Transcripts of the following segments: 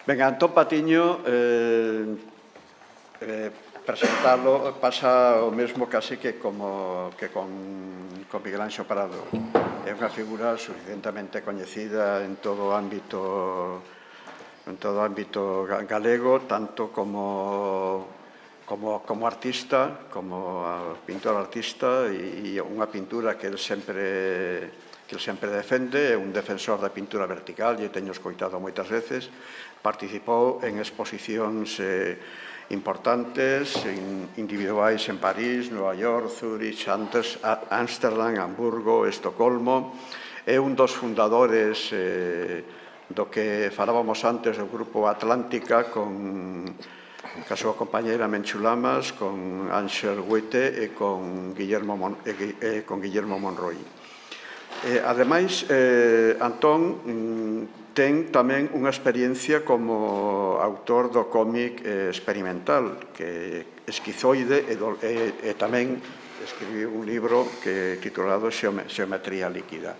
Ben, Antón Patiño, presentalo pasa o mesmo casi que con Miguel Anxo Prado. É unha figura suficientemente coñecida en todo o ámbito galego, tanto como artista, como pintor artista, e unha pintura que ele sempre defende, é un defensor da pintura vertical, e teño escoitado moitas veces. Participou en exposicións importantes, individuais en París, Nova York, Zurich, Ámsterdam, Hamburgo, Estocolmo. É un dos fundadores do que falábamos antes do Grupo Atlántica con a súa compañeira Menchu Lamas, con Ángel Huete e con Guillermo Monroy. Ademais, Antón ten tamén unha experiencia como autor do cómic experimental, que Esquizoide, e tamén escribiu un libro titulado Xeometría líquida.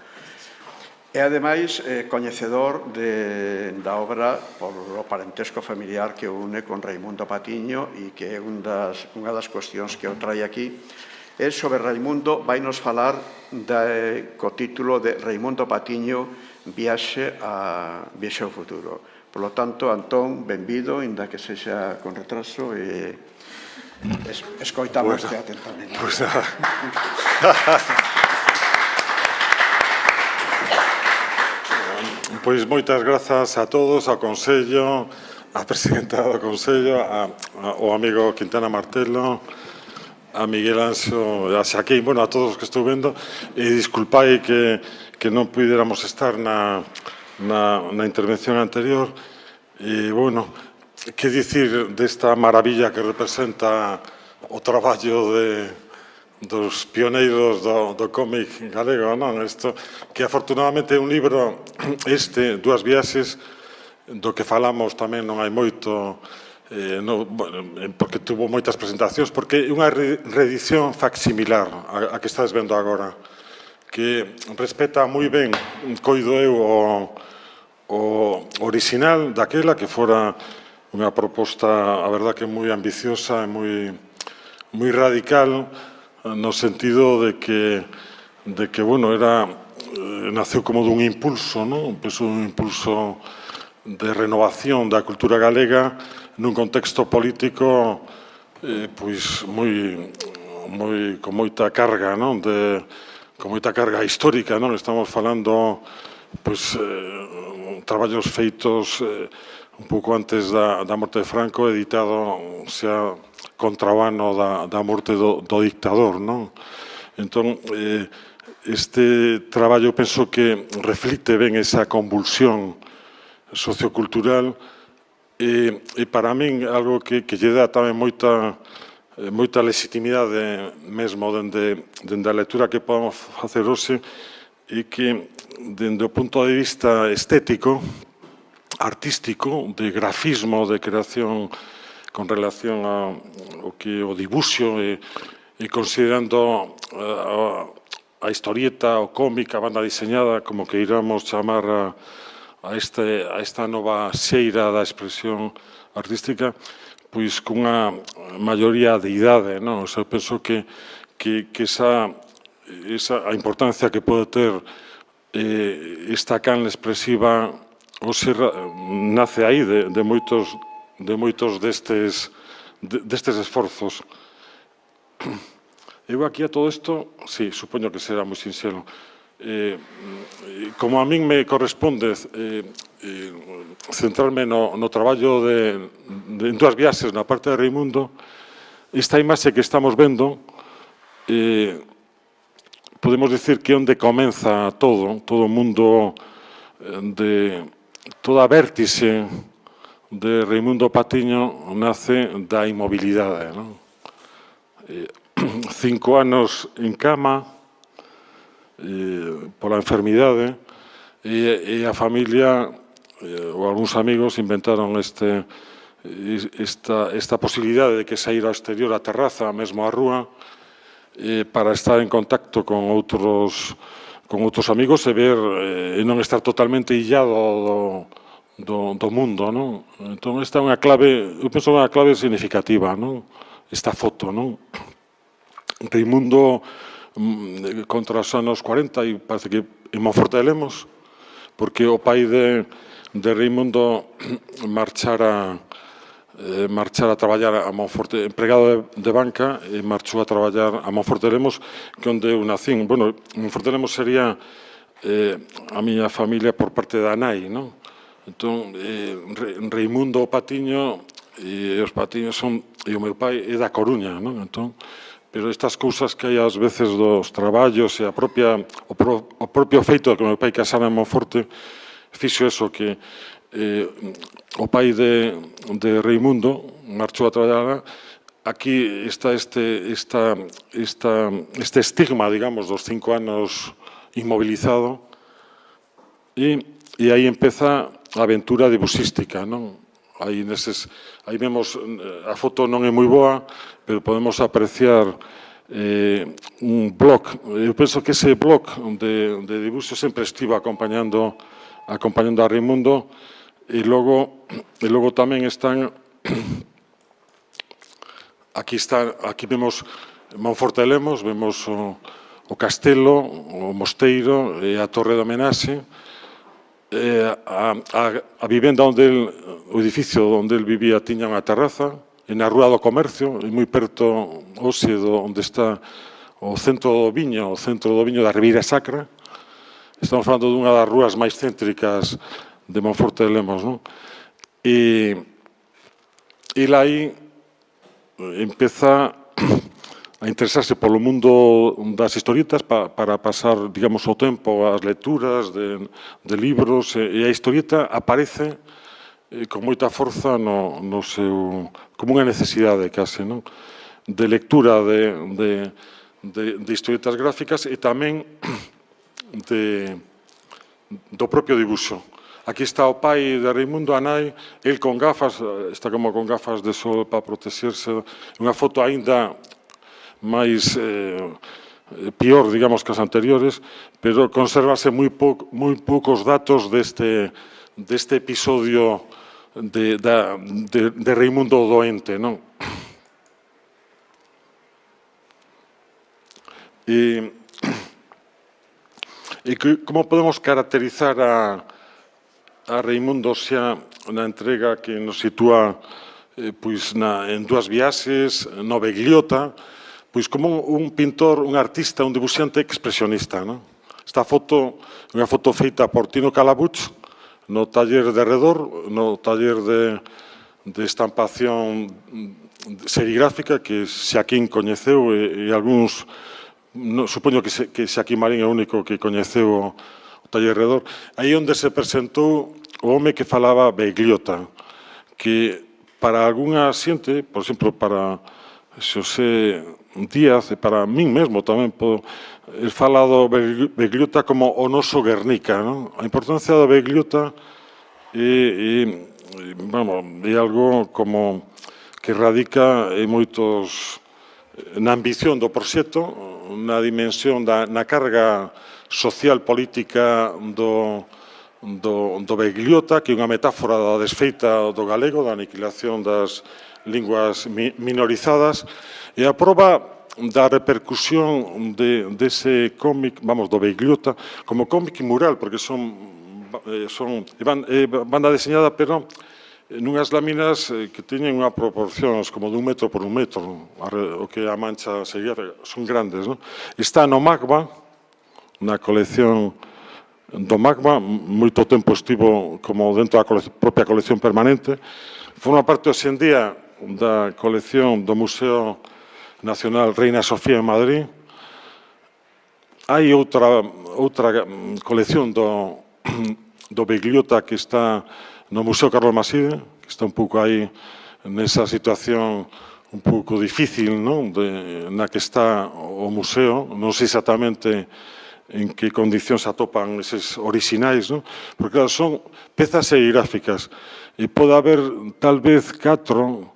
E, ademais, coñecedor da obra por o parentesco familiar que o une con Raimundo Patiño, e que é unha das cuestións que eu traio aquí. E sobre Raimundo vai nos falar co título de Raimundo Patiño, Viaxe ao futuro. Por lo tanto, Antón, benvido, inda que sexa con retraso, e escoitamos atentamente. Pois nada. Pois moitas grazas a todos, ao Consello, á presidenta do Consello, ao amigo Quintana Martelo, a Miguel Anxo, a Xaquín, a todos os que estou vendo, e disculpai que non puidéramos estar na intervención anterior. E, que dicir desta maravilla que representa o traballo dos pioneiros do cómic galego, non? Isto, que afortunadamente é un libro, Dúas viaxes, do que falamos tamén non hai moito, porque tuvo moitas presentacións, porque é unha reedición facsimilar a que estás vendo agora, que respeta moi ben, coido eu, o original daquela, que fora unha proposta, a verdad, que moi ambiciosa e moi radical, no sentido de que naceu como dun impulso, non? Un impulso de renovación da cultura galega nun contexto político con moita carga, non? Con moita carga histórica, non? Estamos falando traballos feitos un pouco antes da morte de Franco, editado xa contra o ano da morte do dictador, non? Entón, este traballo penso que reflicte ben esa convulsión sociocultural, e para min algo que lle dá tamén moita legitimidade mesmo dende a lectura que podemos facer hoxe, e que dende o punto de vista estético, artístico, de grafismo, de creación con relación ao que o dibuixo, e considerando a historieta, o cómic, a banda diseñada, como que iramos chamar a esta nova xeira da expresión artística, pois cunha maioría de idade, non? Eu penso que a importancia que pode ter esta canle expresiva nace aí de moitos destes esforzos. Eu aquí a todo isto, sí, supoño que será moi sinxelo. Como a min me corresponde centrarme no traballo en Dúas viaxes na parte de Raimundo, esta imaxe que estamos vendo, podemos dicir que onde comeza todo o mundo, toda a vértixe de Raimundo Patiño nace da inmobilidade, non? 5 anos en cama, pola enfermidade, e a familia ou algúns amigos inventaron esta posibilidade de que saíra ao exterior, á terraza, mesmo á rúa, para estar en contacto con outros amigos e ver, e non estar totalmente illado do mundo, non? Entón, esta é unha clave, eu penso unha clave significativa, non? Esta foto, non? Reimundo contra os anos 40 e parece que en Monforte de Lemos, porque o pai de Reimundo marchara a traballar a Monforte, empregado de banca, e marchou a traballar a Monforte de Lemos, que onde eu nacín. Bueno, Monforte de Lemos sería a miña familia por parte da nai, non? Entón, Reimundo o Patiño, e os Patiños son, e o meu pai é da Coruña, non? Entón, pero estas cousas que hai ás veces dos traballos e o propio feito de que o meu pai casara en Monforte fixo eso, que o pai de Reimundo marchou a traballar. Aquí está este estigma, digamos, dos 5 anos inmobilizado, e aí empeza a aventura dibuxística, non? Aí vemos, a foto non é moi boa, pero podemos apreciar un blog. Eu penso que ese blog de dibuxo sempre estivo acompañando a Reimundo, e logo tamén están, aquí vemos Monforte de Lemos, vemos o castelo, o mosteiro e a torre de homenaxe, a vivenda o edificio onde el vivía tiña unha terraza, e na Rúa do Comercio, e moi perto hoxe onde está o centro do viño da Ribeira Sacra. Estamos falando dunha das rúas máis céntricas de Monforte de Lemos, non? E lá aí empeza a interesarse polo mundo das historietas para pasar, digamos, o tempo, as lecturas de libros, e a historieta aparece con moita forza no seu, como unha necesidade case, non? De lectura de historietas gráficas e tamén do propio dibuixo. Aquí está o pai de Reimundo, a nai, el con gafas, está como con gafas de sol para protexerse, unha foto aínda máis pior, digamos, que as anteriores, pero consérvase moi poucos datos deste episodio de Reimundo doente, non? E como podemos caracterizar a Reimundo xa na entrega que nos sitúa en dúas viaxes, no Begliota, pois como un pintor, un artista, un dibuixante expresionista. Esta foto é unha foto feita por Tino Calabuch no taller de Redor, no taller de estampación serigráfica que Xaquín coñeceu e algúns, supoño que Xaquín Marín é o único que coñeceu o taller de Redor. Aí onde se presentou o home que falaba Begliota, que para algunha xente, por exemplo, para Xosé Díaz e para min mesmo tamén, el fala do Begliota como o noso Guernica, non? A importancia do Begliota é algo como que radica en moitos, na ambición do proxecto, na dimensión na carga social política do Begliota, que é unha metáfora da desfeita do galego, da aniquilación das linguas minorizadas, e a proba da repercusión dese cómic, do Begliota, como cómic mural, porque son banda deseñada, pero nunhas láminas que teñen unha proporción como de 1 metro por 1 metro, o que a mancha sería, son grandes, non? Está no Magma, na colección do Magma, moito tempo estivo como dentro da propia colección permanente, forma parte hoxe en día da colección do Museo Nacional Reina Sofía en Madrid. Hai outra colección do Begliota que está no Museo Carlos Maside, que está un pouco aí nesa situación un pouco difícil, non? Na que está o museo, non sei exactamente en que condicións atopan eses orixinais, non? Porque claro, son pezas serigráficas e pode haber tal vez 4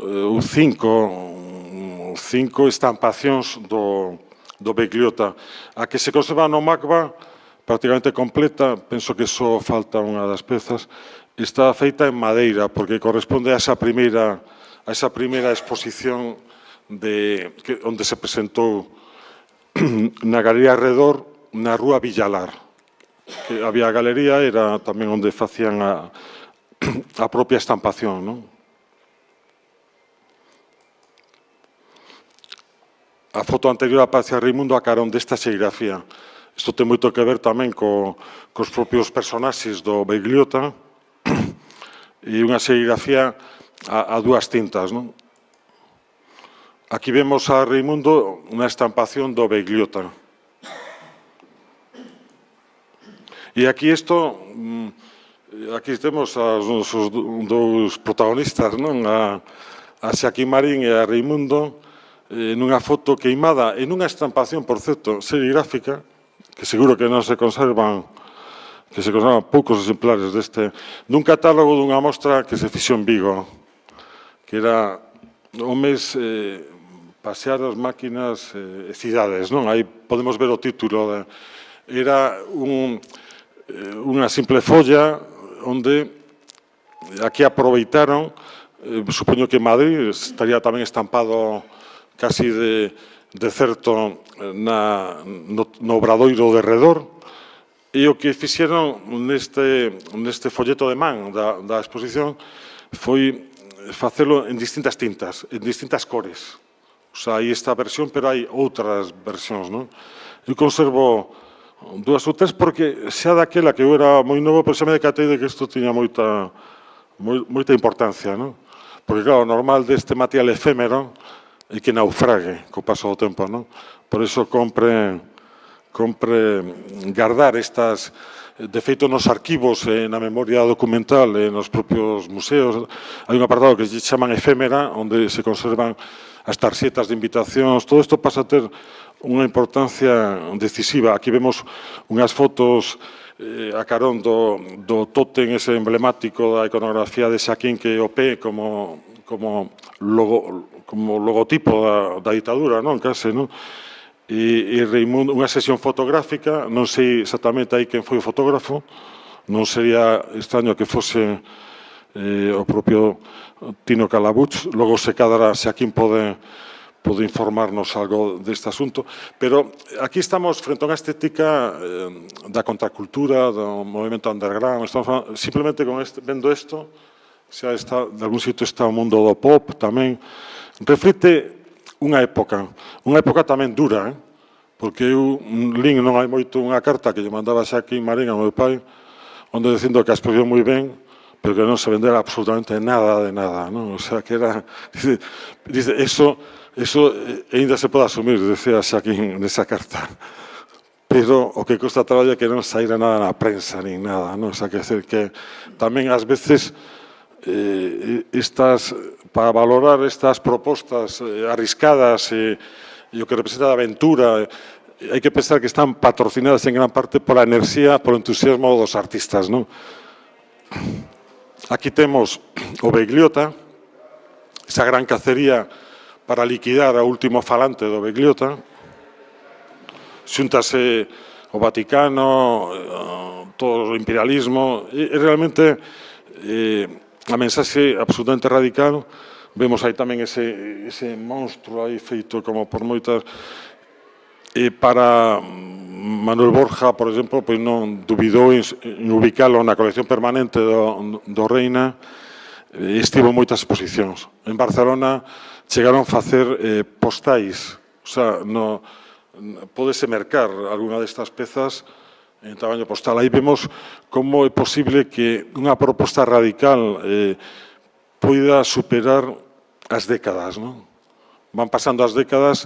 ou 5 estampacións do Begliota. A que se conserva no Magma prácticamente completa, penso que só falta unha das pezas, está feita en madeira, porque corresponde a esa primeira exposición onde se presentou na Galería Redor, na Rúa Villalar. Que había a galería, era tamén onde facían a propia estampación, non? A foto anterior aparece a Reimundo a carón desta serigrafía. Isto ten moito que ver tamén cos propios personaxes do Beigliota e unha serigrafía a dúas tintas, non? Aquí vemos a Reimundo unha estampación do Beigliota. E aquí aquí temos os dous protagonistas, non? A Xaquín Marín e a Reimundo nunha foto queimada e nunha estampación, por certo, serigráfica, que seguro que non se conservan, poucos exemplares dun catálogo dunha mostra que se fixo en Vigo, que era o mes Pasear as máquinas e cidades, non? Aí podemos ver o título. Era unha simple folla onde aquí aproveitaron, supoño que en Madrid estaría tamén estampado casi de certo no obradoiro de Redor, e o que fixeron neste folleto de man da exposición foi facelo en distintas tintas, en distintas cores. O sea, aí esta versión, pero hai outras versións, non? Eu conservo dúas ou tres porque xa daquela que eu era moi novo, pero xa me decatei de que isto tiña moita importancia, non? Porque, claro, o normal deste material efémero e que naufrague co paso do tempo, non? Por iso compre guardar estas, de feito, nos arquivos, na memoria documental, nos propios museos, hai un apartado que se chaman efémera, onde se conservan as tarxetas de invitacións, todo isto pasa a ter unha importancia decisiva. Aquí vemos unhas fotos a carón do tótem ese emblemático da iconografía de Xaquín, que o pé como logotipo da ditadura, non? Case, non? E Reimundo, unha sesión fotográfica, non sei exactamente aí quen foi o fotógrafo, non sería extraño que fose o propio Tino Calabuch, logo se cadra Xaquín pode informarnos algo deste asunto, pero aquí estamos frente a unha estética da contracultura, do movimento underground, simplemente vendo isto, xa está, de algún sitio está o mundo do pop tamén, reflite unha época tamén dura, porque eu lín non hai moito unha carta que lle mandaba Xaquín Marín ao meu pai, onde dicindo que a exposición moi ben, pero que non se vendera absolutamente nada de nada, non? O sea, que era... Dice, eso ainda se pode asumir, decía Xaquín nesa carta, pero o que custa traballo é que non saíra nada na prensa, nin nada, non? O sea, que tamén ás veces para valorar estas propostas arriscadas e o que representa a aventura, hai que pensar que están patrocinadas en gran parte pola enerxía, polo entusiasmo dos artistas, non? Aquí temos o Beigliota, esa gran cacería para liquidar ao último falante do Beigliota. Xúntase o Vaticano, todo o imperialismo, e realmente a mensaxe absolutamente radical. Vemos aí tamén ese monstro aí feito como por moitas... Para Manuel Borja, por exemplo, pois non dubidou en ubicalo na colección permanente do Reina. Estivo en moitas exposicións. En Barcelona chegaron a facer postais, o sea, pódese mercar algunha destas pezas en tamaño postal. Aí vemos como é posible que unha proposta radical poida superar as décadas, non? Van pasando as décadas,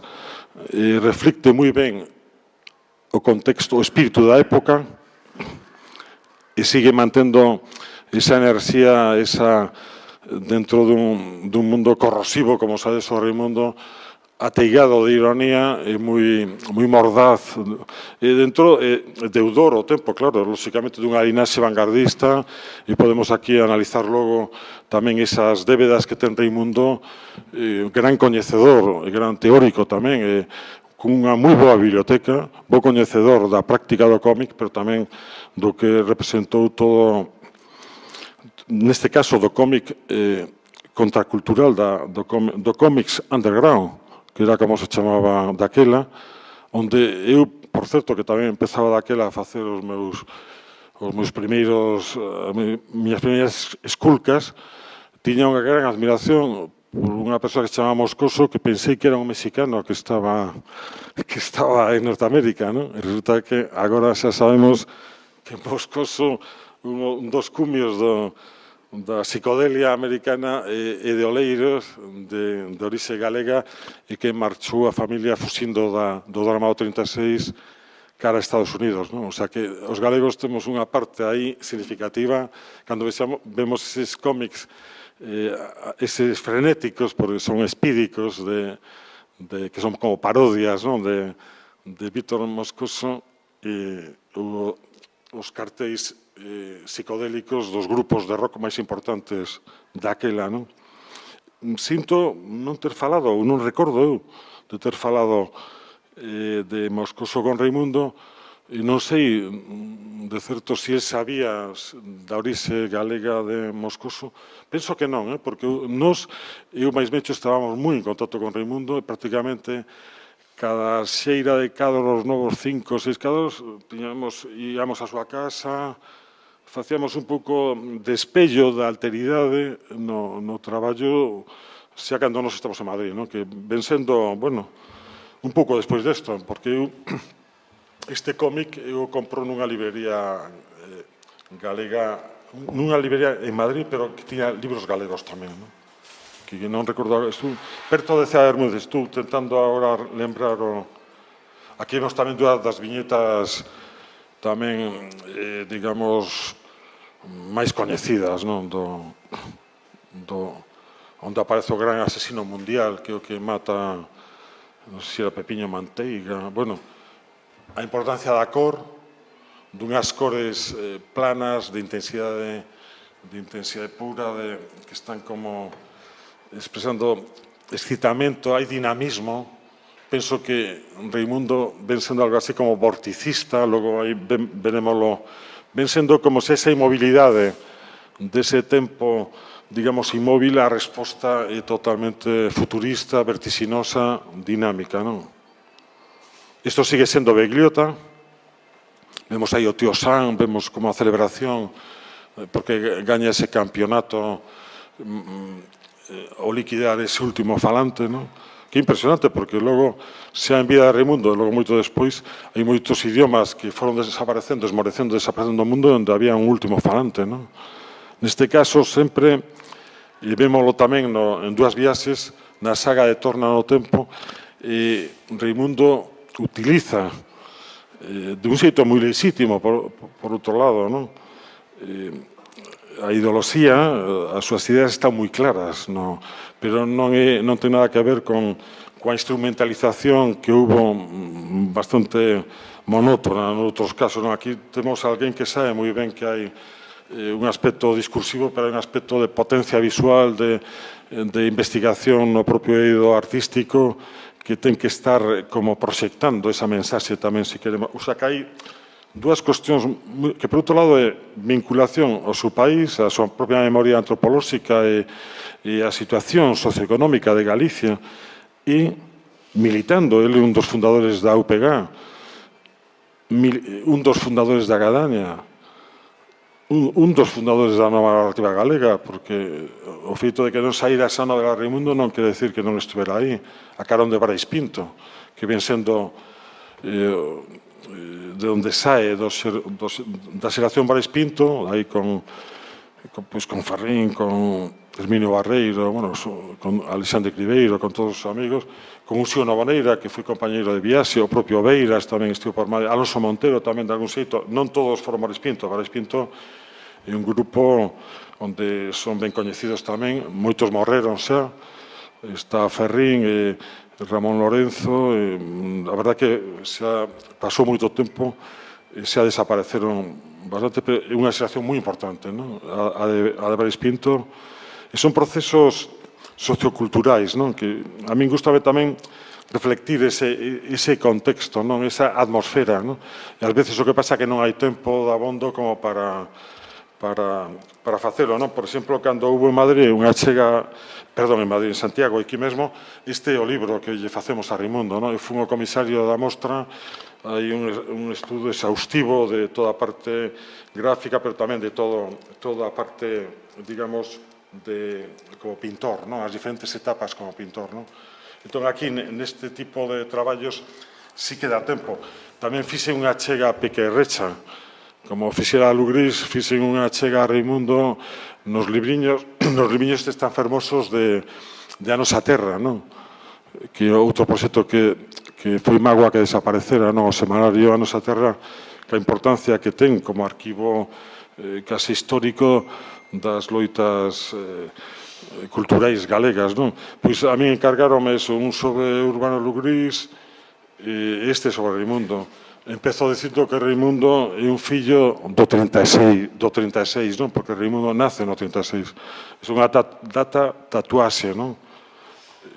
reflicte moi ben o contexto, o espírito da época e sigue mantendo esa enerxía, dentro dun mundo corrosivo, como sabes, o Reimundo, ateigado de ironía e moi mordaz, e dentro deudor o tempo, claro, lóxicamente dunha linaxe vanguardista, e podemos aquí analizar logo tamén esas débedas que ten Reimundo, gran coñecedor e gran teórico tamén, con unha moi boa biblioteca, bo coñecedor da práctica do cómic, pero tamén do que representou todo, neste caso, do cómic contracultural, do cómics underground, que era como se chamaba daquela, onde eu, por certo, que tamén empezaba daquela a facer as miñas primeiras esculcas, tiña unha gran admiración por unha persoa que se chamaba Moscoso, que pensei que era un mexicano que estaba en Norteamérica, non? E resulta que agora xa sabemos que Moscoso, un dos cumios da psicodelia americana e de Oleiros, de orixe galega, e que marchou a familia fuxindo do Armado 36 cara a Estados Unidos, non? O sea que os galegos temos unha parte aí significativa cando vemos eses cómics, eses frenéticos, porque son espídicos, que son como parodias, non? De Víctor Moscoso, os cartéis psicodélicos dos grupos de rock máis importantes daquela, non? Sinto non ter falado, ou non recordo eu, de ter falado de Moscoso con Raimundo, e non sei de certo se sabía da orixe galega de Moscoso. Penso que non, porque eu máis mecho estábamos moi en contacto con Raimundo e prácticamente cada xeira de cadros, novos 5 ou 6 cadros, íamos a súa casa, facíamos un pouco de espello da alteridade no traballo, xa cando nos estamos en Madrid, que ven sendo, bueno, un pouco despois desto, porque este cómic eu compro nunha librería galega, nunha librería en Madrid, pero que tiña libros galegos tamén, que non recordo, perto de Cea Bermúdez, estou tentando agora lembrar aquí nos tamén dúas das viñetas tamén, digamos, máis coñecidas, non? Onde aparece o gran asesino mundial, que é o que mata, non sei se era Pepiño Manteiga, bueno, a importancia da cor, dunhas cores planas, de intensidade pura, que están como expresando excitamento, hai dinamismo. Penso que Raimundo ven sendo algo así como vorticista, logo aí verémoslo, ven sendo como se esa inmobilidade dese tempo, digamos, inmóvil, a resposta é totalmente futurista, vertiginosa, dinámica, non? Isto sigue sendo Begliota, vemos aí o tío Sam, vemos como a celebración, porque gaña ese campeonato o liquidar ese último falante, non? Que impresionante, porque logo, xa en vida de Raimundo, logo moito despois, hai moitos idiomas que foron desaparecendo do mundo, onde había un último falante, non? Neste caso, sempre, e vémoslo tamén en dúas viaxes, na saga de Torna no Tempo, Raimundo utiliza de un xeito moi lexítimo, por outro lado, non? A ideoloxía, as súas ideas están moi claras, pero non ten nada que ver coa instrumentalización que hubo bastante monótona noutros casos. Aquí temos alguén que sabe moi ben que hai un aspecto discursivo, pero hai un aspecto de potencia visual, de investigación no propio eido artístico, que ten que estar como proxectando esa mensaxe tamén, se queremos. O sea, que hai dúas cuestións que, por outro lado, é vinculación ao seu país, a súa propia memoria antropolóxica e a situación socioeconómica de Galicia, e militando, ele é un dos fundadores da UPG, un dos fundadores da Gadaña, un dos fundadores da nova narrativa galega, porque o feito de que non saíra esa novela Raimundo non quere decir que non estuvera aí, a carón de Brais Pinto, que ven sendo de onde sae da xeración Brais Pinto, aí con Ferrín, con Herminio Barreiro, con Alexandre Cribeiro, con todos os amigos, con Uxío Novoneira, que foi compañeiro de viaxe, o propio Beiras tamén estivo por Madrid, Alonso Montero tamén de algún xeito, non todos foron Brais Pinto é un grupo onde son ben coñecidos tamén, moitos morreron xa, está Ferrín e Ramón Lorenzo, a verdad que xa pasou moito tempo e xa desapareceron bastante, pero é unha xeración moi importante, a de Brais Pinto, e son procesos socioculturais, que a min gustame tamén reflectir ese contexto, non? Esa atmosfera, non? E ás veces o que pasa é que non hai tempo dabondo como para facelo, non? Por exemplo, cando houve en Madrid unha chega, perdón, en Madrid, en Santiago, aquí mesmo, este é o libro que lle facemos a Raimundo, non? Eu fui o comisario da mostra, hai un estudo exhaustivo de toda a parte gráfica, pero tamén de toda a parte, digamos, como pintor, non? As diferentes etapas como pintor, non? Entón, aquí, neste tipo de traballos, sí que dá tempo. Tamén fixe unha chega pequerrecha, como fixera a Lugrís, fixen unha chega a Raimundo nos libriños que están fermosos de A Nosa Terra, non? Que é outro proxecto que foi mágoa que desaparecera, non? O semanario A Nosa Terra, que a importancia que ten como arquivo case histórico das loitas culturais galegas, non? Pois a mí encargaronme un sobre Urbano Lugrís e este sobre Raimundo. Empezo dicindo que Raimundo é un fillo do 36, non? Porque Raimundo nace no 36. É unha data tatuaxe, non?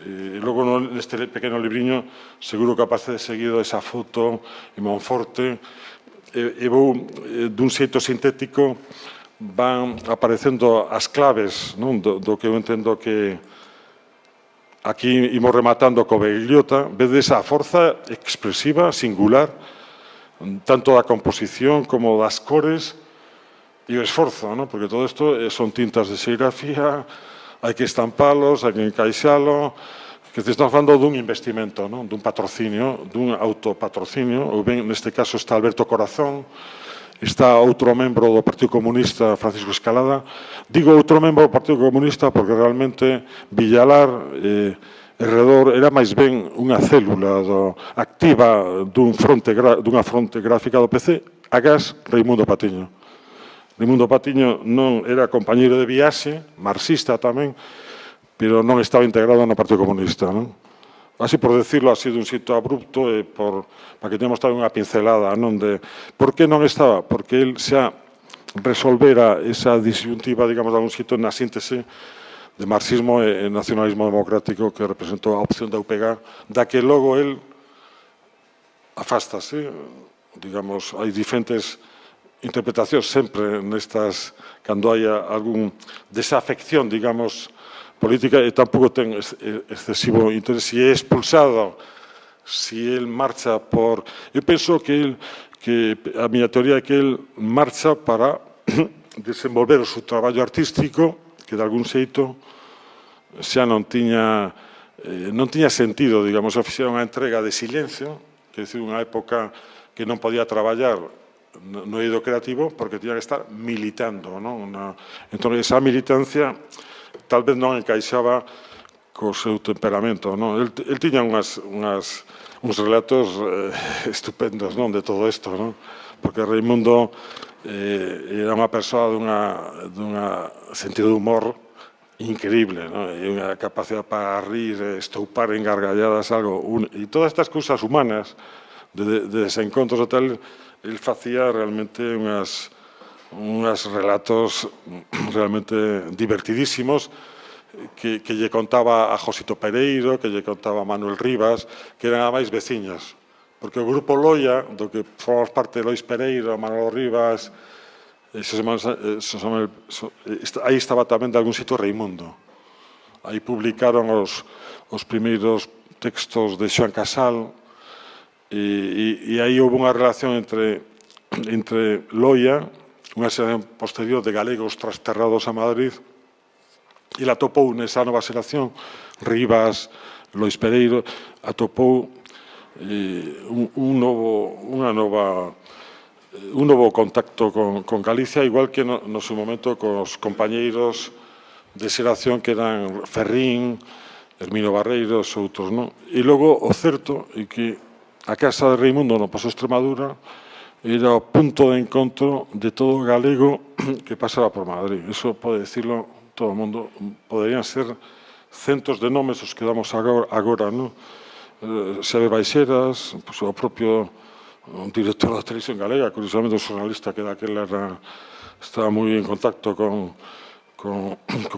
E logo neste pequeno libriño seguro que aparece seguido esa foto en Monforte e vou dun xeito sintético van aparecendo as claves, non? Do que eu entendo que aquí imos rematando co Begliota, vedes a forza expresiva, singular, tanto da composición como das cores e o esforzo, non? Porque todo isto son tintas de serigrafía, hai que estampalos, hai que encaixalo, que se está falando dun investimento, non? Dun patrocinio, dun autopatrocinio, ou ben, neste caso está Alberto Corazón, está outro membro do Partido Comunista, Francisco Escalada. Digo outro membro do Partido Comunista porque realmente Villalar e Redor era máis ben unha célula activa dunha fronte gráfica do PC, agás Raimundo Patiño. Raimundo Patiño non era compañeiro de viaxe, marxista tamén, pero non estaba integrado no Partido Comunista, non? Así por decirlo, así dun xeito abrupto e para que temos tamén unha pincelada, non? De por que non estaba? Porque el xa resolvera esa disyuntiva, digamos, de algún xeito na síntese de marxismo e nacionalismo democrático que representou a opción da UPG, da que logo el afástase, digamos, hai diferentes interpretacións sempre nestas, cando hai algún desafección, digamos, política, e tampouco ten excesivo interés. Si é expulsado, si el marcha por... Eu penso que a miña teoría é que el marcha para desenvolver o seu traballo artístico, que de algún xeito xa non tiña sentido, digamos, xa fixeron unha entrega de silencio, que é dicir, unha época que non podía traballar no eido creativo porque tiña que estar militando, non? Entón, esa militancia tal vez non encaixaba co seu temperamento, non? El tiña uns relatos estupendos, non? De todo isto, non? Porque Raimundo era unha persoa dunha sentido de humor increíble, non? E unha capacidade para rir, estoupar en gargalladas, algo... E todas estas cousas humanas, de desencontros e tal, el facía realmente unhas relatos realmente divertidísimos que lle contaba a Josito Pereiro, que lle contaba a Manuel Rivas, que eran a máis veciñas. Porque o grupo Loia, do que formamos parte Lois Pereiro, Manuel Rivas, aí estaba tamén de algún sitio Raimundo. Aí publicaron os primeiros textos de Xoán Casal e aí houve unha relación entre Loia, unha xeración posterior de galegos trasterrados a Madrid, e la atopou nesa nova xeración, Rivas, Lois Pereiro, atopou un novo contacto con Galicia, igual que no seu momento cos compañeiros de xeración que eran Ferrín, Hermino Barreiros, outros, non? E logo, o certo é que a casa de Raimundo no Paso Extremadura era o punto de encontro de todo galego que pasaba por Madrid. Eso pode decirlo todo o mundo. Poderían ser centos de nomes os que damos agora, non? Xavier Baixeras, o propio director da televisión galega, curiosamente un xornalista que daquela estaba moi en contacto con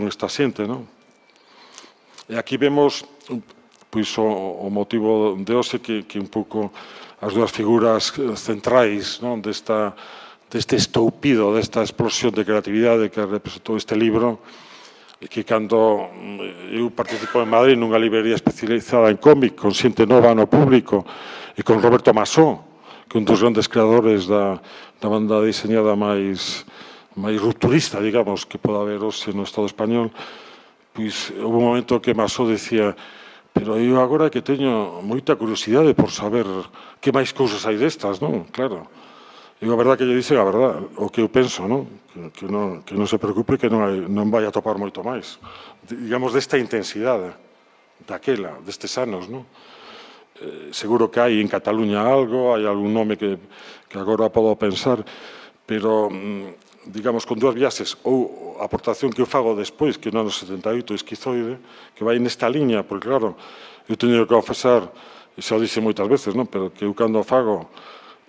esta xente, non? E aquí vemos pois o motivo de hoxe que un pouco as dúas figuras centrais, non, deste estoupido, desta explosión de creatividade que representou este libro, que cando eu participo en Madrid nunha librería especializada en cómic, con xente nova no público, e con Roberto Masó, que é un dos grandes creadores da banda diseñada máis rupturista, digamos, que pode haber hoxe no Estado español, pois houve un momento que Masó decía: pero eu agora que teño moita curiosidade por saber que máis cousas hai destas, non? Claro. E a verdade que lle dixen a verdade, o que eu penso, non? Que non se preocupe que non vai a topar moito máis. Digamos, desta intensidade, daquela, destes anos, non? Seguro que hai en Cataluña algo, hai algún nome que agora podo pensar, pero, digamos, con dúas viaxes, ou a aportación que eu fago despois, que no ano 78, Esquizoide, que vai nesta liña, porque, claro, eu teño que confesar, e xa o dixe moitas veces, non? Pero que eu cando fago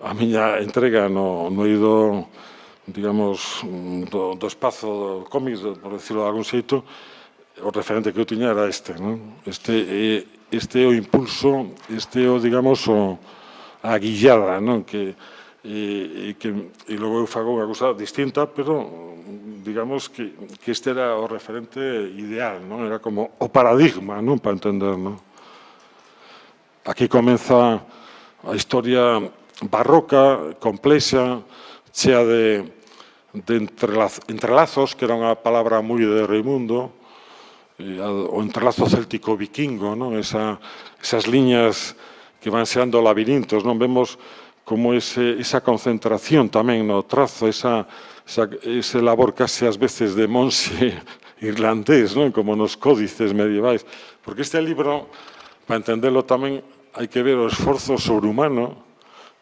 a miña entrega no eido, digamos, do espazo do cómics, por decirlo de algún xeito, o referente que eu tiña era este, non? Este é o impulso, este é o, digamos, a guillada, non? E logo eu fago unha cousa distinta, pero, digamos, que este era o referente ideal, non? Era como o paradigma, non? Para entender, non? Aquí comeza a historia barroca, complexa, chea de entrelazos, que era unha palabra moi de Raimundo, o entrelazo céltico vikingo, non? Esas liñas que van xeando labirintos, non? Vemos como esa concentración tamén no trazo, ese labor case ás veces de monxe irlandés, non? Como nos códices medievais. Porque este libro, para entenderlo tamén, hai que ver o esforzo sobrehumano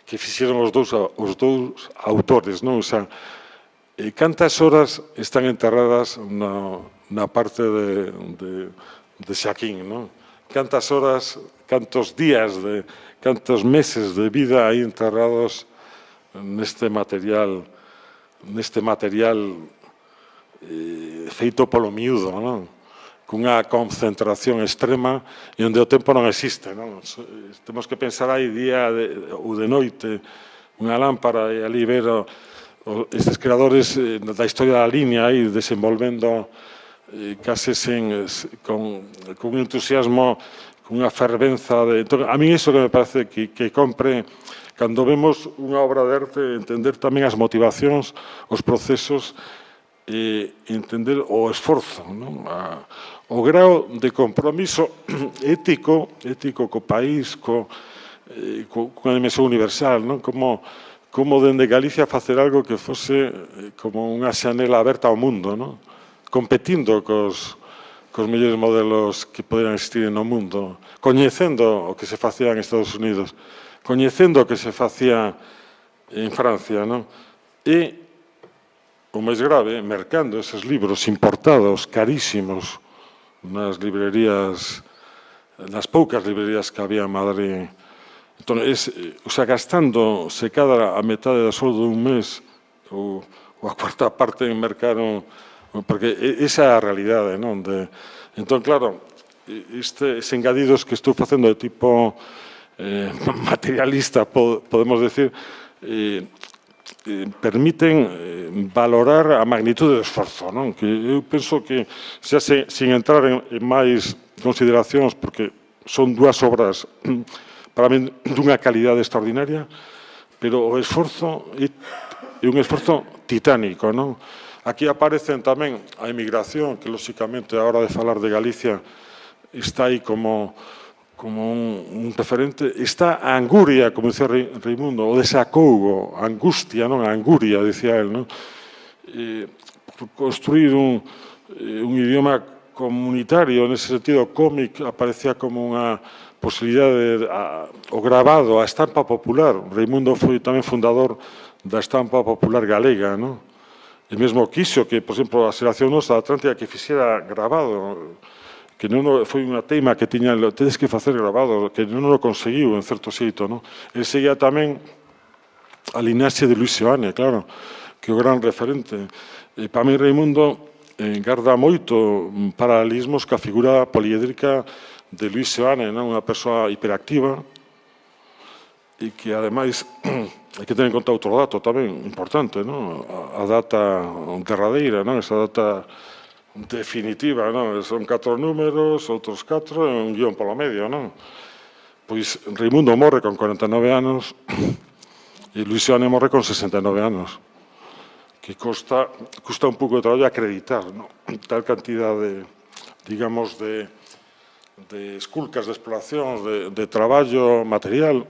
que fixeron os dous autores, non? O sea, cantas horas están enterradas na parte de Xaquín, non? Cantas horas, cantos días, cantos meses de vida hai enterrados neste material feito polo miúdo, non? Cunha concentración extrema e onde o tempo non existe, non? Temos que pensar aí día ou de noite, unha lámpara e ali ver estes creadores da historia da línea aí desenvolvendo case con un entusiasmo, con unha fervenza. A mí iso que me parece que compre, cando vemos unha obra de arte, entender tamén as motivacións, os procesos, e entender o esforzo, non? O grao de compromiso ético co país, cunha dimensión universal, non? Como dende Galicia facer algo que fose como unha xanela aberta ao mundo, non? Competindo cos mellores modelos que poderan existir no mundo, coñecendo o que se facía en Estados Unidos, coñecendo o que se facía en Francia, non? E, o máis grave, mercando eses libros importados, carísimos, nas librerías, nas poucas librerías que había en Madrid. Entón, o sea, gastándose cada a metade do soldo dun mes ou a cuarta parte en mercar porque esa é a realidade, non? Entón, claro, estes engadidos que estou facendo de tipo materialista, podemos decir, permiten valorar a magnitude do esforzo, non? Que eu penso que, xa sin entrar en máis consideracións, porque son dúas obras para mí dunha calidade extraordinaria, pero o esforzo é un esforzo titánico, non? Aquí aparecen tamén a emigración, que, lóxicamente, a hora de falar de Galicia, está aí como un referente. Está a anguria, como dicía Raimundo, o desacougo, a angustia, non? A anguria, dicía él, non? Construir un idioma comunitario, nese sentido, cómic, aparecía como unha posibilidade, o grabado, a estampa popular. Raimundo foi tamén fundador da estampa popular galega, non? E mesmo quixo que, por exemplo, a xeración nosa da Atlántica que fixera grabado, que non foi unha teima que tiña, tedes que facer grabado, que non o conseguiu en certo xeito, non? El seguía tamén a linaxe de Luis Seoane, claro, que é o gran referente. E para mí Raimundo garda moito paralelismos ca figura poliédrica Luis Seoane, non? Unha persoa hiperactiva, e que, ademais, hai que ter en conta outro dato tamén importante, non? A data derradeira, non? Esa data definitiva, non? Son 4 números, outros 4 e un guión polo medio, non? Pois Reimundo morre con 49 anos e Luis Seoane morre con 69 anos, que custa un pouco de traballo acreditar, non? Tal cantidad de, digamos, de esculcas, de exploracións, de traballo material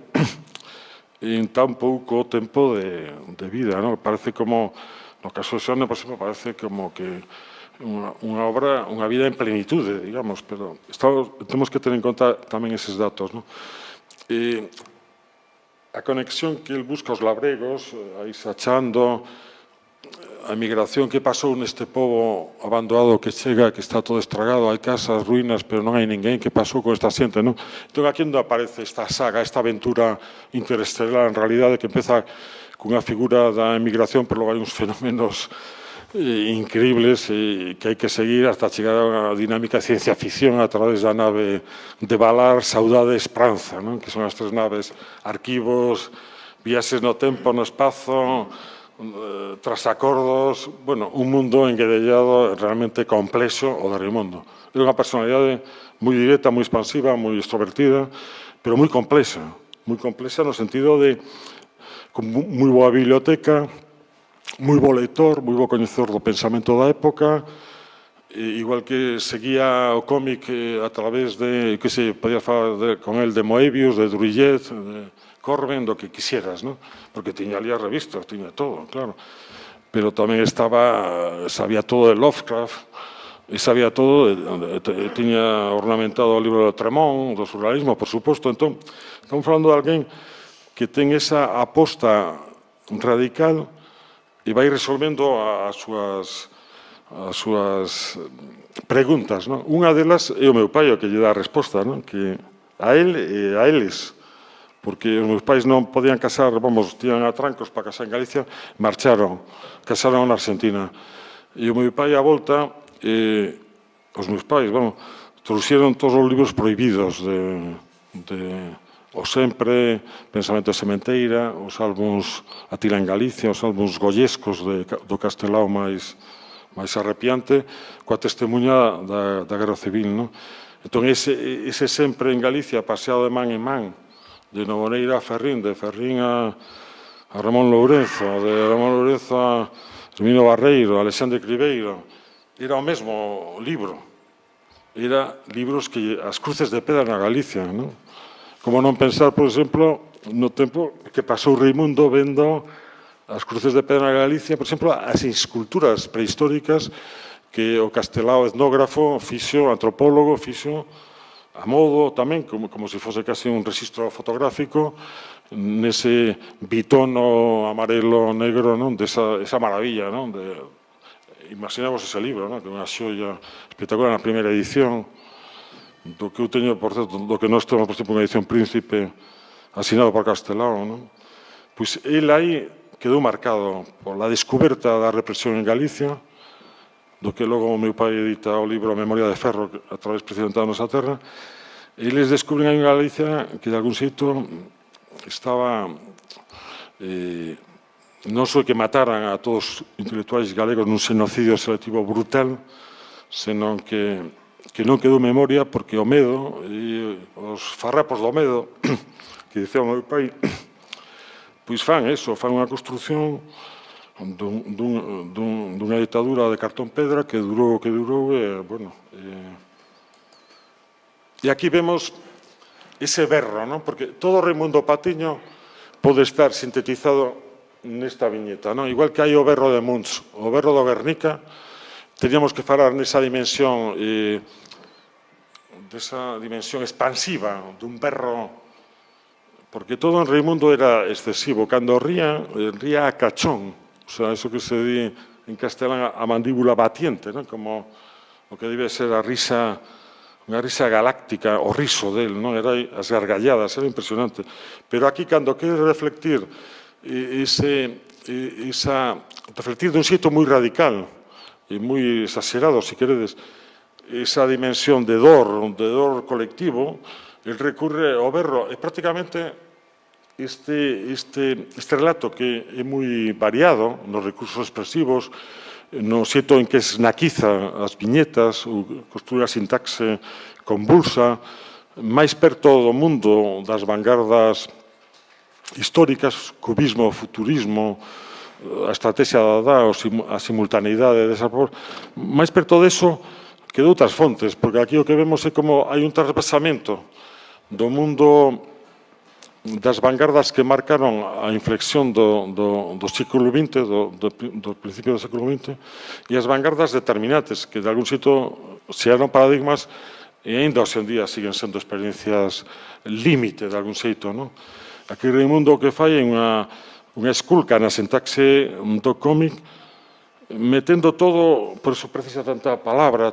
en tan pouco tempo de vida, non? Parece como, no caso de Seoane, por exemplo, parece como que unha obra, unha vida en plenitude, digamos, pero temos que ter en conta tamén eses datos, non? A conexión que el busca os labregos, aí sachando a migración que pasou neste pobo abandonado que chega, que está todo estragado, hai casas, ruínas, pero non hai ninguén, que pasou con esta xente, non? Entón, aquí onde aparece esta saga, esta aventura interestelar, en realidade, que empeza cunha figura da emigración, pero logo hai uns fenómenos increíbles que hai que seguir hasta chegar a unha dinámica de ciencia ficción a través da nave de Valar, Saudade e Esperanza, non? Que son as 3 naves, arquivos, viaxes no tempo, no espazo, trasacordos, bueno, un mundo enguedellado realmente complexo o de Reimundo. É unha personalidade moi directa, moi expansiva, moi extrovertida, pero moi complexa no sentido de con moi boa biblioteca, moi bo lector, moi bo coñecedor do pensamento da época, igual que seguía o cómic a través de, que se podía falar con el de Moebius, de Druillet, de Corben, do que quixeras, non? Porque tiña ali as revistas, tiña todo, claro. Pero tamén sabía todo de Lovecraft, e sabía todo, tiña ornamentado o libro de Tremont, do surrealismo, por suposto. Entón, estamos falando de alguén que ten esa aposta radical e vai resolvendo as súas preguntas, non? Unha delas é o meu pai o que lle dá a resposta, non? Que a él e a eles, porque os meus pais non podían casar, vamos, tiñan atrancos para casar en Galicia, casaron na Argentina. E o meu pai, a volta, os meus pais, vamos, trouxeron todos os libros prohibidos o Sempre, Pensamento de Sementeira, os álbums A Tira en Galicia, os álbums gollescos do Castelao máis arrepiante, coa testemunha da Guerra Civil, non? Entón, ese Sempre en Galicia, paseado de man en man, de Novoneira a Ferrín, de Ferrín a Ramón Lourenzo, de Ramón Lourenzo a Hermino Barreiro, a Alexandre Cribeiro, era o mesmo libro. Era libros que as cruces de pedra na Galicia, non? Como non pensar, por exemplo, no tempo que pasou Reimundo vendo as cruces de pedra na Galicia, por exemplo, as esculturas prehistóricas que o Castelao etnógrafo fixo, antropólogo, fixo a modo tamén, como se fose casi un registro fotográfico, nese bitono amarelo negro, non? Esa maravilla, non? Imaginamos ese libro, non? Que é unha xoia espectacular na primeira edición, do que eu teño, por certo, do que nós temos, por exemplo, unha edición Príncipe asinado por Castelao, non? Pois ele aí quedou marcado pola descoberta da represión en Galicia, do que logo o meu pai edita o libro Memoria de Ferro, a través precisamente da nosa terra, e eles descubren aí en Galicia que de algún xeito estaba non só que mataran a todos os intelectuais galegos nun xenocidio selectivo brutal, senón que non quedou memoria porque o medo e os farrapos do medo que dicía o meu pai pois fan unha construción dunha ditadura de cartón pedra que durou e, bueno, e aquí vemos ese berro, non? Porque todo Reimundo Patiño pode estar sintetizado nesta viñeta, non? Igual que hai o berro de Munch, o berro do Guernica, teníamos que falar nesa dimensión desa dimensión expansiva dun berro, porque todo en Reimundo era excesivo. Cando ría a cachón, o sea, eso que se di en castelán a mandíbula batiente, non? Como o que debe ser a risa, unha risa galáctica, o riso del, non? Era as gargalladas, era impresionante. Pero aquí, cando quere reflectir reflectir dun xeito moi radical e moi exagerado, se queredes, esa dimensión de dor colectivo, el recurre ao berro, e prácticamente este relato que é moi variado nos recursos expresivos, no xeito en que esnaquiza as viñetas, ou construir a sintaxe convulsa, máis perto do mundo das vanguardas históricas, cubismo, futurismo, a estrategia da a simultaneidade desa máis perto deso que de outras fontes, porque aquí o que vemos é como hai un trasvasamento do mundo das vanguardas que marcaron a inflexión do século XX, do principio do século XX, e as vanguardas determinantes, que de algún xeito xeraron paradigmas e ainda hoxe en día siguen sendo experiencias límite de algún xeito. Aquí Reimundo o que fai é unha esculca na sintaxe do cómic, metendo todo, por iso precisa tanta palabra,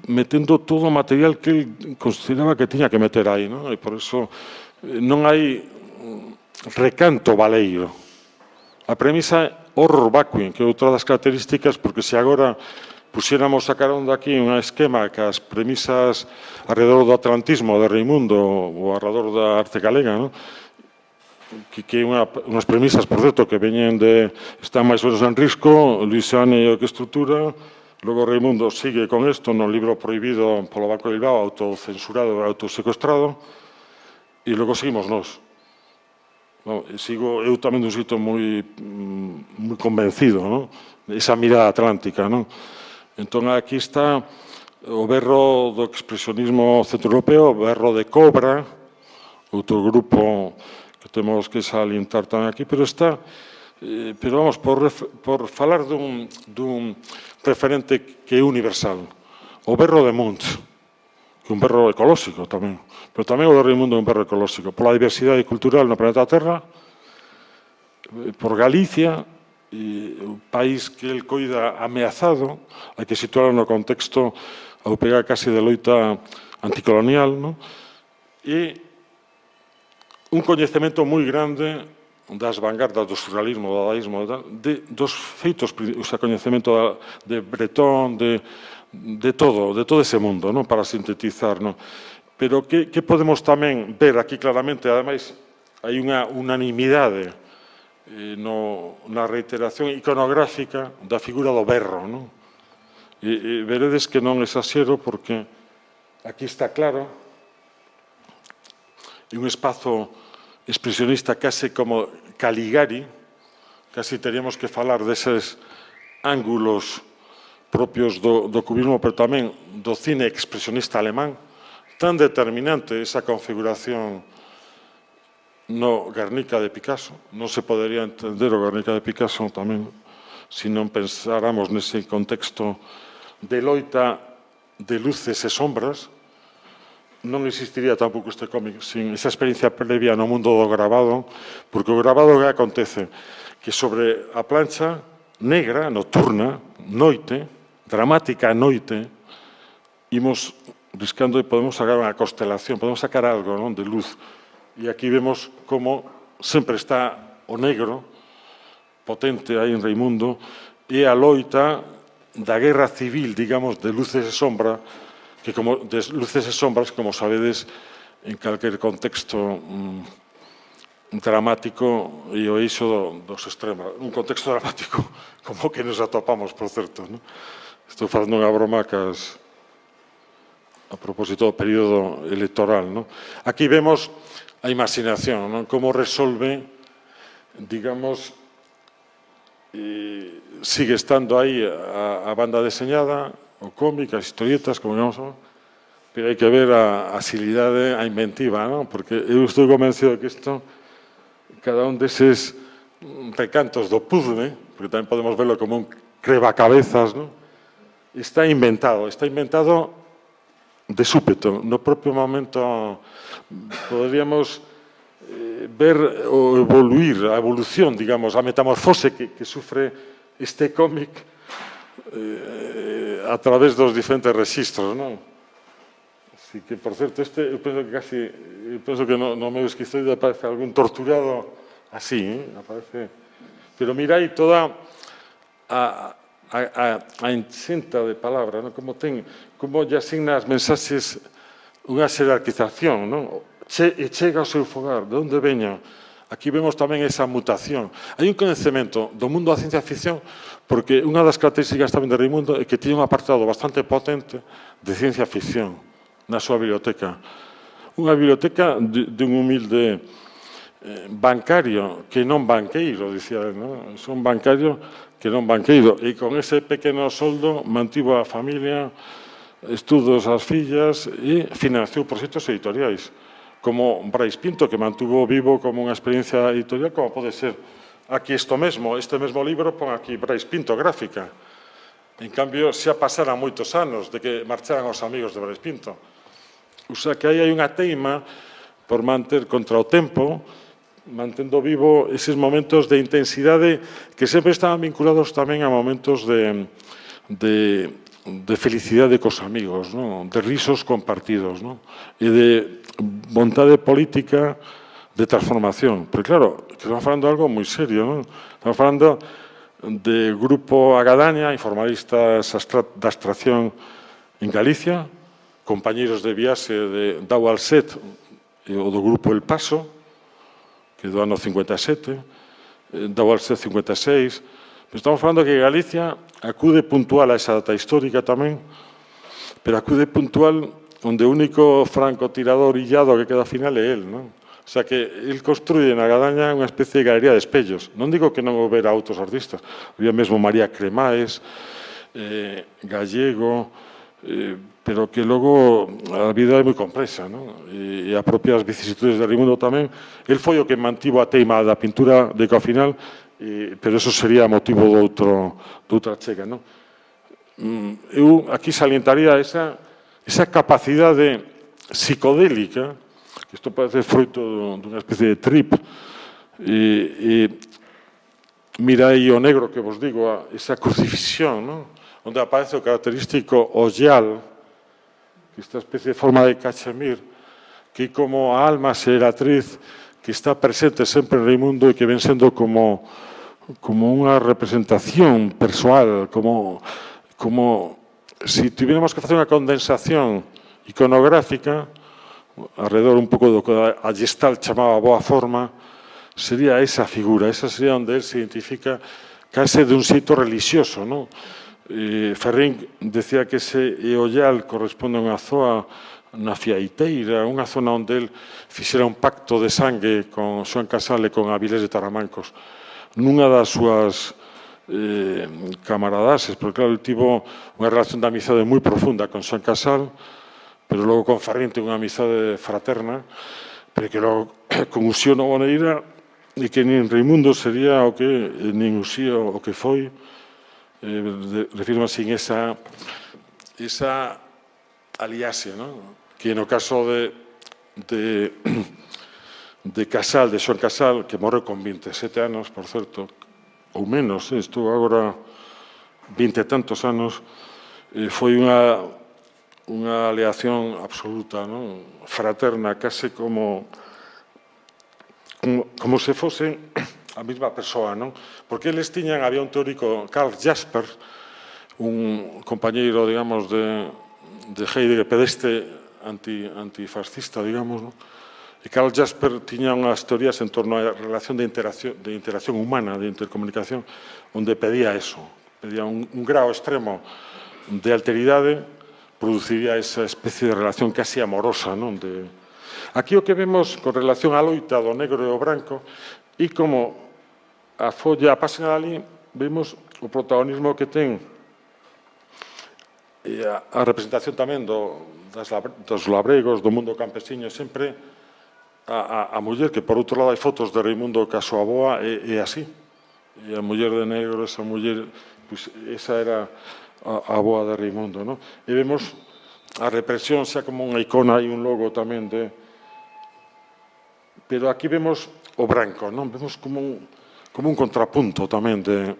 metendo todo o material que ele consideraba que tiña que meter aí, e por iso non hai recanto baleiro. A premisa é horror vacui, que é outra das características, porque se agora puxéramos a carón daqui un esquema que as premisas alrededor do atlantismo de Reimundo ou alrededor da arte galega, que unhas premisas, por certo, que veñen están máis ou menos en risco, Luisane e o que estrutura, logo Reimundo sigue con isto no libro prohibido polo Banco de Bilbao, autocensurado e autosecuestrado, e logo seguimos nós. Sigo eu tamén dun xeito moi convencido, esa mirada atlántica. Entón, aquí está o berro do expresionismo centroeuropeo, o berro de Cobra, outro grupo que temos que salientar tamén aquí, pero vamos, por falar dun referente que é universal, o berro de Munch, que é un berro ecolóxico tamén, pero tamén o de Reimundo é un berro ecolóxico, pola diversidade cultural no planeta Terra, por Galicia, un país que el coida ameazado, hai que situarlo no contexto ao pegar case de loita anticolonial, e un coñecemento moi grande das vanguardas do surrealismo, do dadaísmo, dos feitos, o sea, coñecemento de Breton, de todo ese mundo, para sintetizar. Pero que podemos tamén ver aquí claramente, ademais, hai unha unanimidade na reiteración iconográfica da figura do berro. E veredes que non exaxero, porque aquí está claro, é un espazo expresionista case como Caligari, casi teríamos que falar deses ángulos propios do cubismo, pero tamén do cine expresionista alemán, tan determinante esa configuración no Guernica de Picasso. Non se podería entender o Guernica de Picasso tamén se non pensáramos nese contexto de loita de luces e sombras. Non existiría tampouco este cómic sin esa experiencia previa no mundo do grabado, porque o grabado que acontece que sobre a plancha negra, nocturna, noite, dramática noite, imos riscando e podemos sacar unha constelación, podemos sacar algo de luz. E aquí vemos como sempre está o negro, potente aí en Reimundo, e a loita da guerra civil, digamos, de luces e sombra, que como de luces e sombras, como sabedes, en calquer contexto dramático e o eixo dos extremos. Un contexto dramático como que nos atopamos, por certo. Estou facendo unha broma a propósito do período electoral. Aquí vemos a imaginación, como resolve, digamos, sigue estando aí a banda deseñada, o cómic, as historietas, como digamos, pero hai que ver a agilidade, a inventiva, porque eu estou convencido de que isto, cada un deses recantos do puzzle, porque tamén podemos verlo como un crebacabezas, está inventado de súpeto. No propio momento podríamos ver o evoluir, a evolución, digamos, a metamorfose que sufre este cómic a través dos diferentes registros, Así que, por certo, eu penso que no meu esquizoide aparece algún torturado así, aparece. Pero mirai toda a enxenta de palabra, non? Como lle asigna as mensaxes unha xerarquización, non? E chega ao seu fogar, de onde veña? Aquí vemos tamén esa mutación. Hai un coñecemento do mundo da ciencia ficción, porque unha das características tamén de Reimundo é que tiña un apartado bastante potente de ciencia ficción na súa biblioteca. Unha biblioteca de un humilde bancario que non banqueiro, dicía, non? Son bancario que non banqueiro. E con ese pequeno soldo mantivo a familia, estudos ás fillas e financiou proxectos editoriais, como Brais Pinto, que mantuvo vivo como unha experiencia editorial, como pode ser aquí este mesmo libro, pon aquí Brais Pinto, gráfica. En cambio, xa pasaran moitos anos de que marcharan os amigos de Brais Pinto. O sea, que aí hai unha teima por manter contra o tempo, mantendo vivo eses momentos de intensidade que sempre estaban vinculados tamén a momentos de felicidade cos amigos, non? De risos compartidos, non? E de vontade política de transformación. Pero claro, estamos falando de algo moi serio, non? Estamos falando de Grupo Agadaña, informalistas da abstracción en Galicia, compañeiros de viaxe de Dau Alset, o do Grupo El Paso, que do ano 57, Dau Alset 56. Estamos falando que Galicia acude puntual a esa data histórica tamén, pero acude puntual onde o único francotirador illado que queda ao final é el, non? O sea, que el construye na Gadaña unha especie de galería de espellos. Non digo que non houbera outros artistas. Había mesmo María Cremaes, Gallego, pero que logo a vida é moi complexa, non? E a propias vicisitudes de Reimundo tamén. El foi o que mantivo a teima da pintura de que ao final, pero eso sería motivo de outra chega, non? Eu aquí salientaría esa capacidade psicodélica, que isto parece fruto dunha especie de trip, e mira aí o negro que vos digo, esa crucifixión, non? Onde aparece o característico ollal, que esta especie de forma de cachemir, que como a alma xeratriz que está presente sempre en Reimundo e que ven sendo como unha representación persoal, como se tivénamos que facer unha condensación iconográfica alrededor un pouco do que a Gestalt chamaba boa forma, sería esa figura, esa sería onde él se identifica case dun xeito religioso, non? Ferrín decía que ese eollal corresponde a unha zoa na Fiaiteira, unha zona onde él fixera un pacto de sangue con Xoán Casal e con Avilés de Taramancos. Nunha das súas camaradases, porque claro, ele tivo unha relación de amizade moi profunda con Xoán Casal, pero logo con Ferrín ten unha amizade fraterna, pero que logo con Uxío Novoneira e que nin Reimundo sería o que, nin Uxío o que foi, refirma sin esa aliase, non? Que no caso de Casal, de Xoán Casal, que morreu con 27 anos, por certo, ou menos, estou agora 20 e tantos anos, foi unha aleación absoluta, non? Fraterna, case como se fose a mesma persoa, non? Porque eles tiñan, había un teórico, Karl Jaspers, un compañeiro, digamos, de Heidegger, pedeste antifascista, digamos, non? E Karl Jaspers tiña unhas teorías en torno á relación de interacción humana, de intercomunicación, onde pedía eso, pedía un grau extremo de alteridade, produciría esa especie de relación casi amorosa, non? Aquí o que vemos con relación á loita do negro e o branco e como a páxina dali vemos o protagonismo que ten e a representación tamén dos labregos, do mundo campesiño, sempre a muller, que por outro lado hai fotos de Reimundo ca súa avoa, é así. E a muller de negro, esa muller, esa era a avoa de Reimundo, non? E vemos a represión xa como unha icona e un logo tamén de... Pero aquí vemos o branco, non? Vemos como un contrapunto tamén de...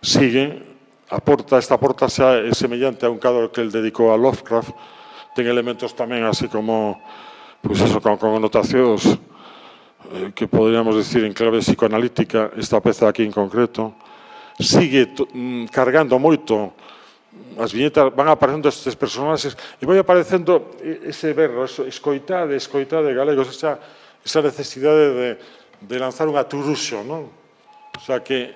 Sigue, esta porta xa é semellante a un cadro que el dedicou a Lovecraft, ten elementos tamén así como, pois eso, con connotacións que poderíamos decir en clave psicoanalítica, esta peza aquí en concreto, sigue cargando moito, as viñetas van aparecendo estes personaxes e vai aparecendo ese berro, escoitade galegos, esa necesidade de lanzar unha turuxo, non? O sea que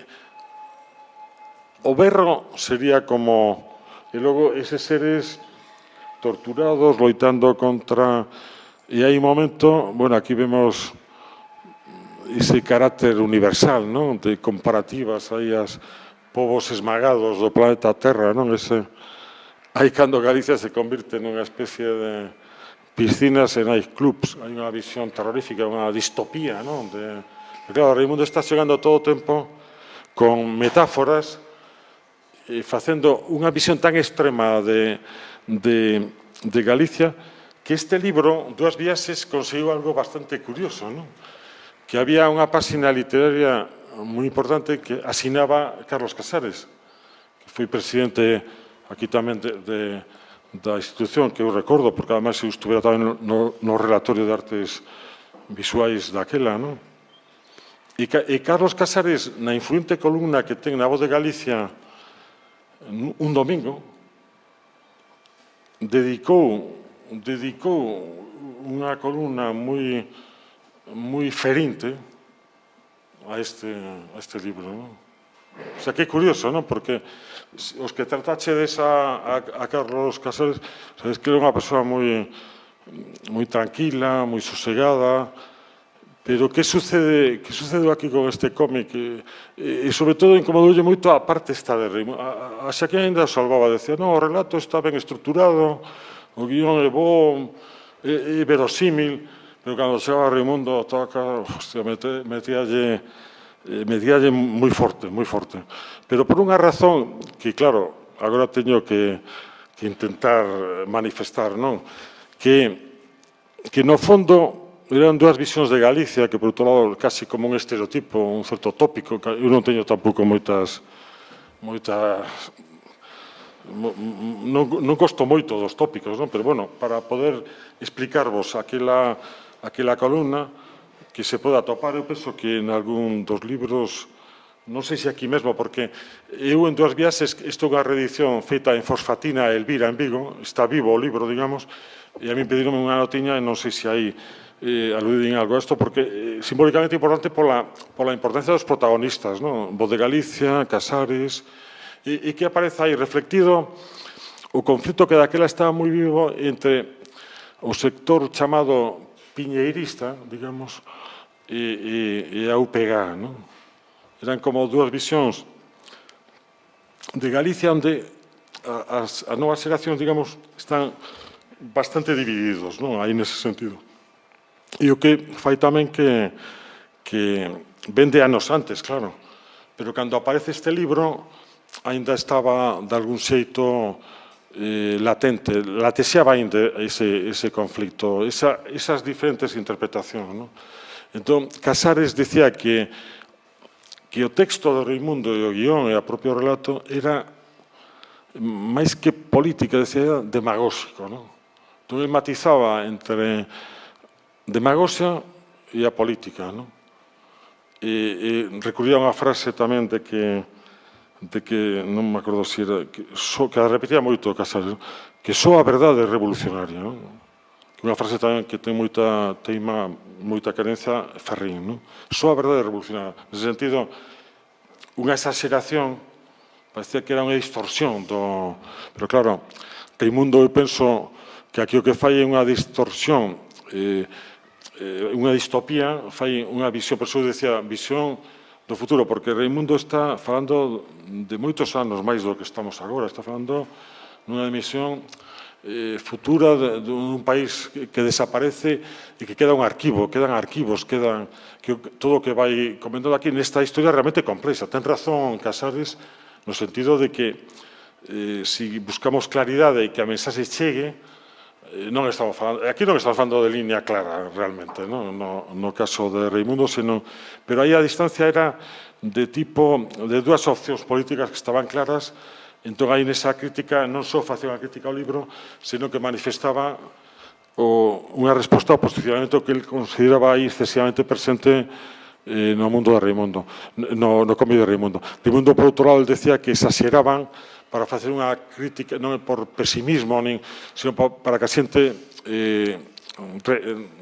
o berro sería como, e logo eses seres torturados, loitando contra, e hai un momento, bueno, aquí vemos ese carácter universal, non? De comparativas aí as povos esmagados do planeta Terra, non? Aí cando Galicia se convirte nunha especie de piscinas e nightclubs, hai unha visión terrorífica, unha distopía, non? Claro, Reimundo está chegando todo o tempo con metáforas e facendo unha visión tan extrema de Galicia que este libro, Dúas Viaxes, conseguiu algo bastante curioso, non? Que había unha páxina literaria moi importante que asinaba Carlos Casares, que foi presidente aquí tamén da institución, que eu recordo, porque además eu estuvera tamén no relatorio de artes visuais daquela, non? E Carlos Casares, na influente columna que ten na Voz de Galicia un domingo, dedicou unha columna moi ferinte a este libro, non? O sea, que é curioso, non? Porque os que tratachedes a Carlos Casares, sabes que era unha persoa moi tranquila, moi sosegada, pero que sucedeu aquí con este cómic? E sobre todo incomodoulle moito a parte esta de Reimundo. A Xaquín ainda salvaba, decía, non, o relato está ben estruturado, o guión é bo, é verosímil, pero cando chegaba Reimundo toca, hostia, metíalle moi forte, moi forte. Pero por unha razón que, claro, agora teño que intentar manifestar, non? Que no fondo eran dúas visións de Galicia que, por outro lado, casi como un estereotipo, un certo tópico. Eu non teño tampouco moitas non gosto moito dos tópicos, non? Pero, bueno, para poder explicarvos aquela columna que se pode atopar, eu penso que en algún dos libros, non sei se aquí mesmo, porque eu en Dúas Viaxes, isto é unha reedición feita en Fosfatina e Elvira en Vigo, está vivo o libro, digamos, e a mí pedironme unha notiña e non sei se aí aluden algo a isto, porque simbólicamente importante pola importancia dos protagonistas, non? Voz de Galicia, Casares, e que aparece aí reflectido o conflito que daquela estaba moi vivo entre o sector chamado piñeirista, digamos, e a UPG, non? Eran como dúas visións de Galicia onde as novas xeracións, digamos, están bastante divididos, non? Aí nese sentido. E o que fai tamén que vende anos antes, claro. Pero cando aparece este libro, ainda estaba de algún xeito latente, latexeaba ainda ese conflicto, esas diferentes interpretacións, non? Entón, Casares dicía que o texto do Reimundo e o guión e o propio relato era máis que política, decía, demagóxico, non? Entón, ele matizaba entre demagoxia e a política, non? E recurría a unha frase tamén de que non me acordo se era, que a repetía moito Casares, que só a verdade é revolucionaria, non? Unha frase tamén que ten moita teima, moita carencia, Ferrín, non? Só a verdade é revolucionaria. Nese sentido, unha exageración, parecía que era unha distorsión do... Pero claro, Reimundo, eu penso que aquí o que fai é unha distorsión, unha distopía, fai unha visión, por eso decía, visión do futuro, porque Reimundo está falando de moitos anos máis do que estamos agora, está falando nunha dimensión futura dun país que desaparece e que queda un arquivo, quedan arquivos, quedan todo o que vai comentando aquí nesta historia realmente complexa. Ten razón Casares no sentido de que se buscamos claridade e que a mensaxe chegue, non estamos falando, aquí non estamos falando de línea clara realmente, no caso de Reimundo, pero aí a distancia era de tipo, de dúas opcións políticas que estaban claras. Entón, aí nesa crítica non só facía unha crítica ao libro, senón que manifestaba unha resposta ao posicionamento que ele consideraba aí excesivamente presente no mundo de Raimundo, no cómic de Raimundo. Raimundo, por outro lado, decía que exageraban para facer unha crítica, non por pesimismo, sino para que a xente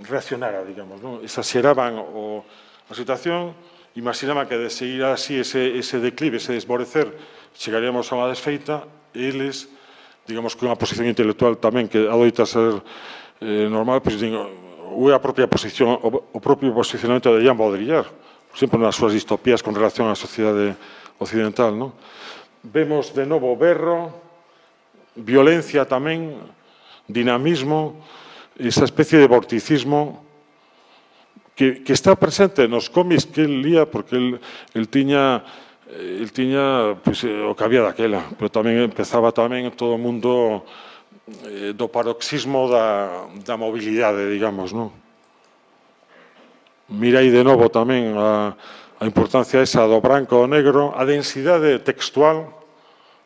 reaccionara, digamos, non? Exageraban a situación, imaginaban que de seguir así ese declive, ese desmorecer, chegaríamos a unha desfeita, e eles, digamos, que unha posición intelectual tamén que adoita ser normal, pois digo, ou é a propia posición, o propio posicionamento de Jean Baudrillard, sempre nas súas distopías con relación á sociedade occidental, non? Vemos de novo berro, violencia tamén, dinamismo, esa especie de vorticismo que está presente nos cómics que el lía, porque el tiña pues, o que había daquela, pero tamén empezaba tamén todo o mundo do paroxismo da mobilidade, digamos, non? Mira aí de novo tamén a importancia esa do branco e do negro, a densidade textual.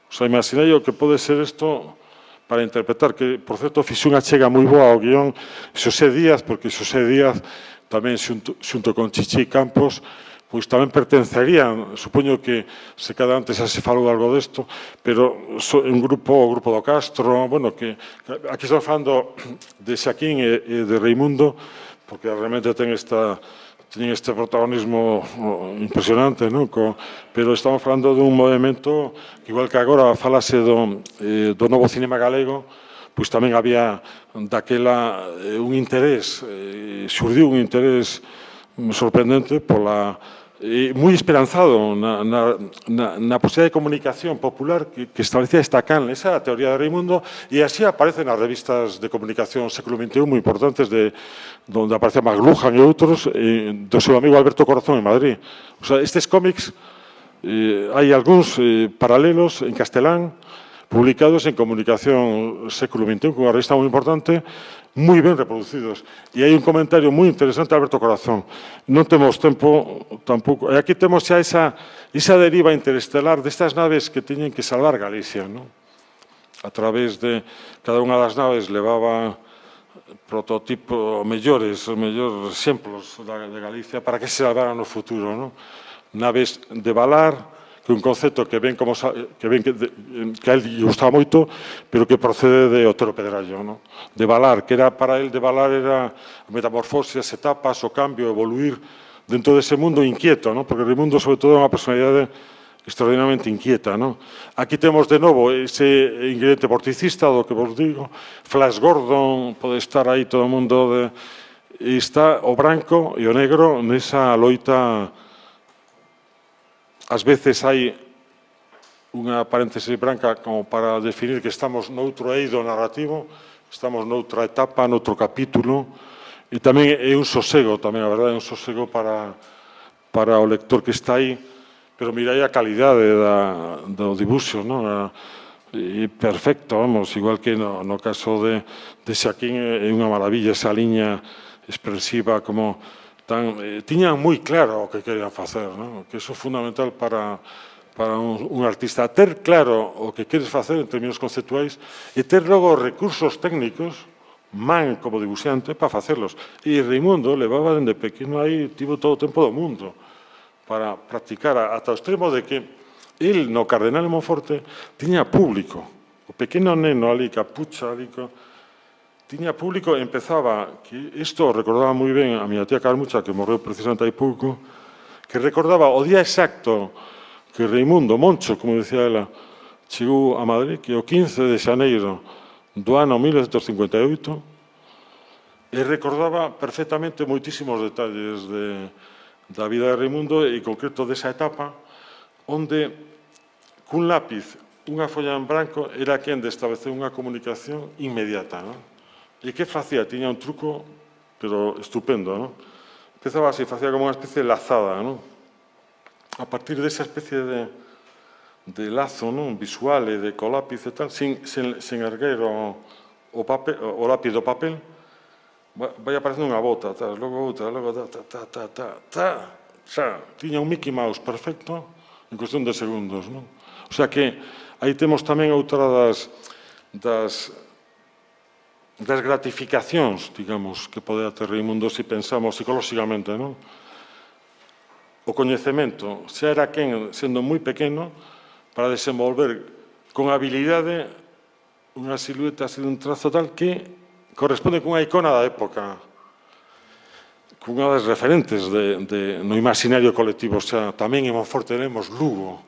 O sea, imaginei o que pode ser isto para interpretar, que, por certo, fixe unha chega moi boa ao guión Xosé Díaz, porque Xosé Díaz tamén xunto con Chichi Campos, pois tamén pertencerían, supoño que se cada antes xa se falou algo desto, pero un grupo, o Grupo do Castro, bueno, que aquí estou falando de Xaquín e de Raimundo, porque realmente ten este protagonismo impresionante, non? Pero estamos falando dun movimento que, igual que agora falase do novo cinema galego, pois tamén había daquela un interés, xurdiu un interés sorprendente moi esperanzado na posibilidade de comunicación popular que establecía esta canle, esa é a teoría de Raimundo, e así aparecen as revistas de comunicación século XXI moi importantes, donde aparece McLuhan e outros, do seu amigo Alberto Corazón en Madrid. O sea, estes cómics, hai algúns paralelos en castelán, publicados en Comunicación século XXI, unha revista moi importante, moi ben reproducidos. E hai un comentario moi interesante de Alberto Corazón. Non temos tempo tampouco. E aquí temos xa esa deriva interestelar destas naves que teñen que salvar Galicia, non? A través de cada unha das naves levaba prototipo mellores, os mellores exemplos de Galicia para que se salvaran no futuro, non? Naves de Valar, que é un concepto que a él gustaba moito, pero que procede de Otero Pedrallo, no? De Valar, que era para él, de Valar era a metamorfose, as etapas, o cambio, evoluir dentro dese mundo inquieto, no? Porque Raimundo, sobre todo, é unha personalidade extraordinariamente inquieta, no? Aquí temos de novo ese ingrediente vorticista do que vos digo, Flash Gordon, pode estar aí todo o mundo, e está o branco e o negro nesa loita. Ás veces hai unha paréntese branca como para definir que estamos noutro eido narrativo, estamos noutra etapa, noutro capítulo, e tamén é un sosego, tamén, a verdade, é un sosego para o lector que está aí, pero mirai a calidade do dibuixo, non? É perfecto, vamos, igual que no caso de Xaquín, é unha maravilla esa liña expresiva como tiñan moi claro o que querían facer, non? Que iso é fundamental para un artista. Ter claro o que queres facer en términos conceptuais e ter logo recursos técnicos, man como dibuixante, para facerlos. E Raimundo levaba dende pequeno aí, tivo todo o tempo do mundo para practicar ata o extremo de que el no Cardenal de Monforte tiña público. O pequeno neno ali, capucha ali, tiña público e empezaba, que isto recordaba moi ben a miña tía Carmucha, que morreu precisamente hai pouco, que recordaba o día exacto que Raimundo Moncho, como decía ela, chegou a Madrid, que o 15 de xaneiro do ano 1958, e recordaba perfectamente moitísimos detalles da vida de Raimundo e, en concreto, desa etapa, onde, cun lápiz, unha folla en branco, era quen de establecer unha comunicación inmediata, non? E que facía? Tiña un truco, pero estupendo, non? Empezaba así, facía como unha especie de lazada, non? A partir desa especie de lazo, non? Visual e de colápiz e tal, sin erguer o lápiz do papel, vai aparecendo unha bota, logo outra, logo tiña un Mickey Mouse perfecto en cuestión de segundos, non? O sea que aí temos tamén outra das gratificacións, digamos, que pode ter Raimundo se pensamos psicolóxicamente, non? o coñecemento, xa era quen, sendo moi pequeno, para desenvolver con habilidade unha silueta, un trazo tal que corresponde cunha icona da época, cunha das referentes no imaginario colectivo. Xa, tamén en Monforte lemos Lugo,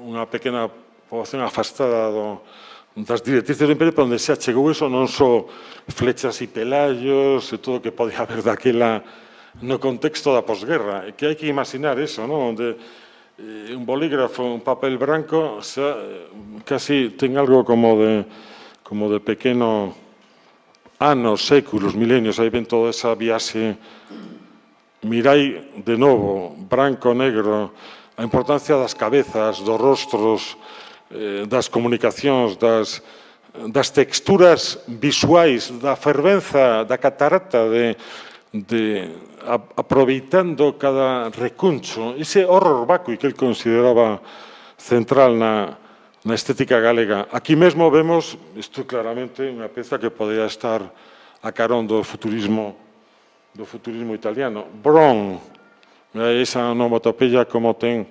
unha pequena poboación afastada das directrices do Imperio, para onde xa chegou eso, non só flechas e pelallos e todo o que podía haber daquela no contexto da posguerra, que hai que imaginar eso, non? Onde un bolígrafo, un papel branco, xa casi ten algo como de pequeno anos, séculos, milenios, aí ven toda esa viaxe. Mirai de novo, branco, negro, a importancia das cabezas, dos rostros, das comunicacións, das texturas visuais, da fervenza, da catarata, aproveitando cada recuncho, ese horror vacui que ele consideraba central na estética galega. Aquí mesmo vemos, isto claramente, unha peza que podría estar a carón do futurismo italiano. Bron, esa onomatopeia como ten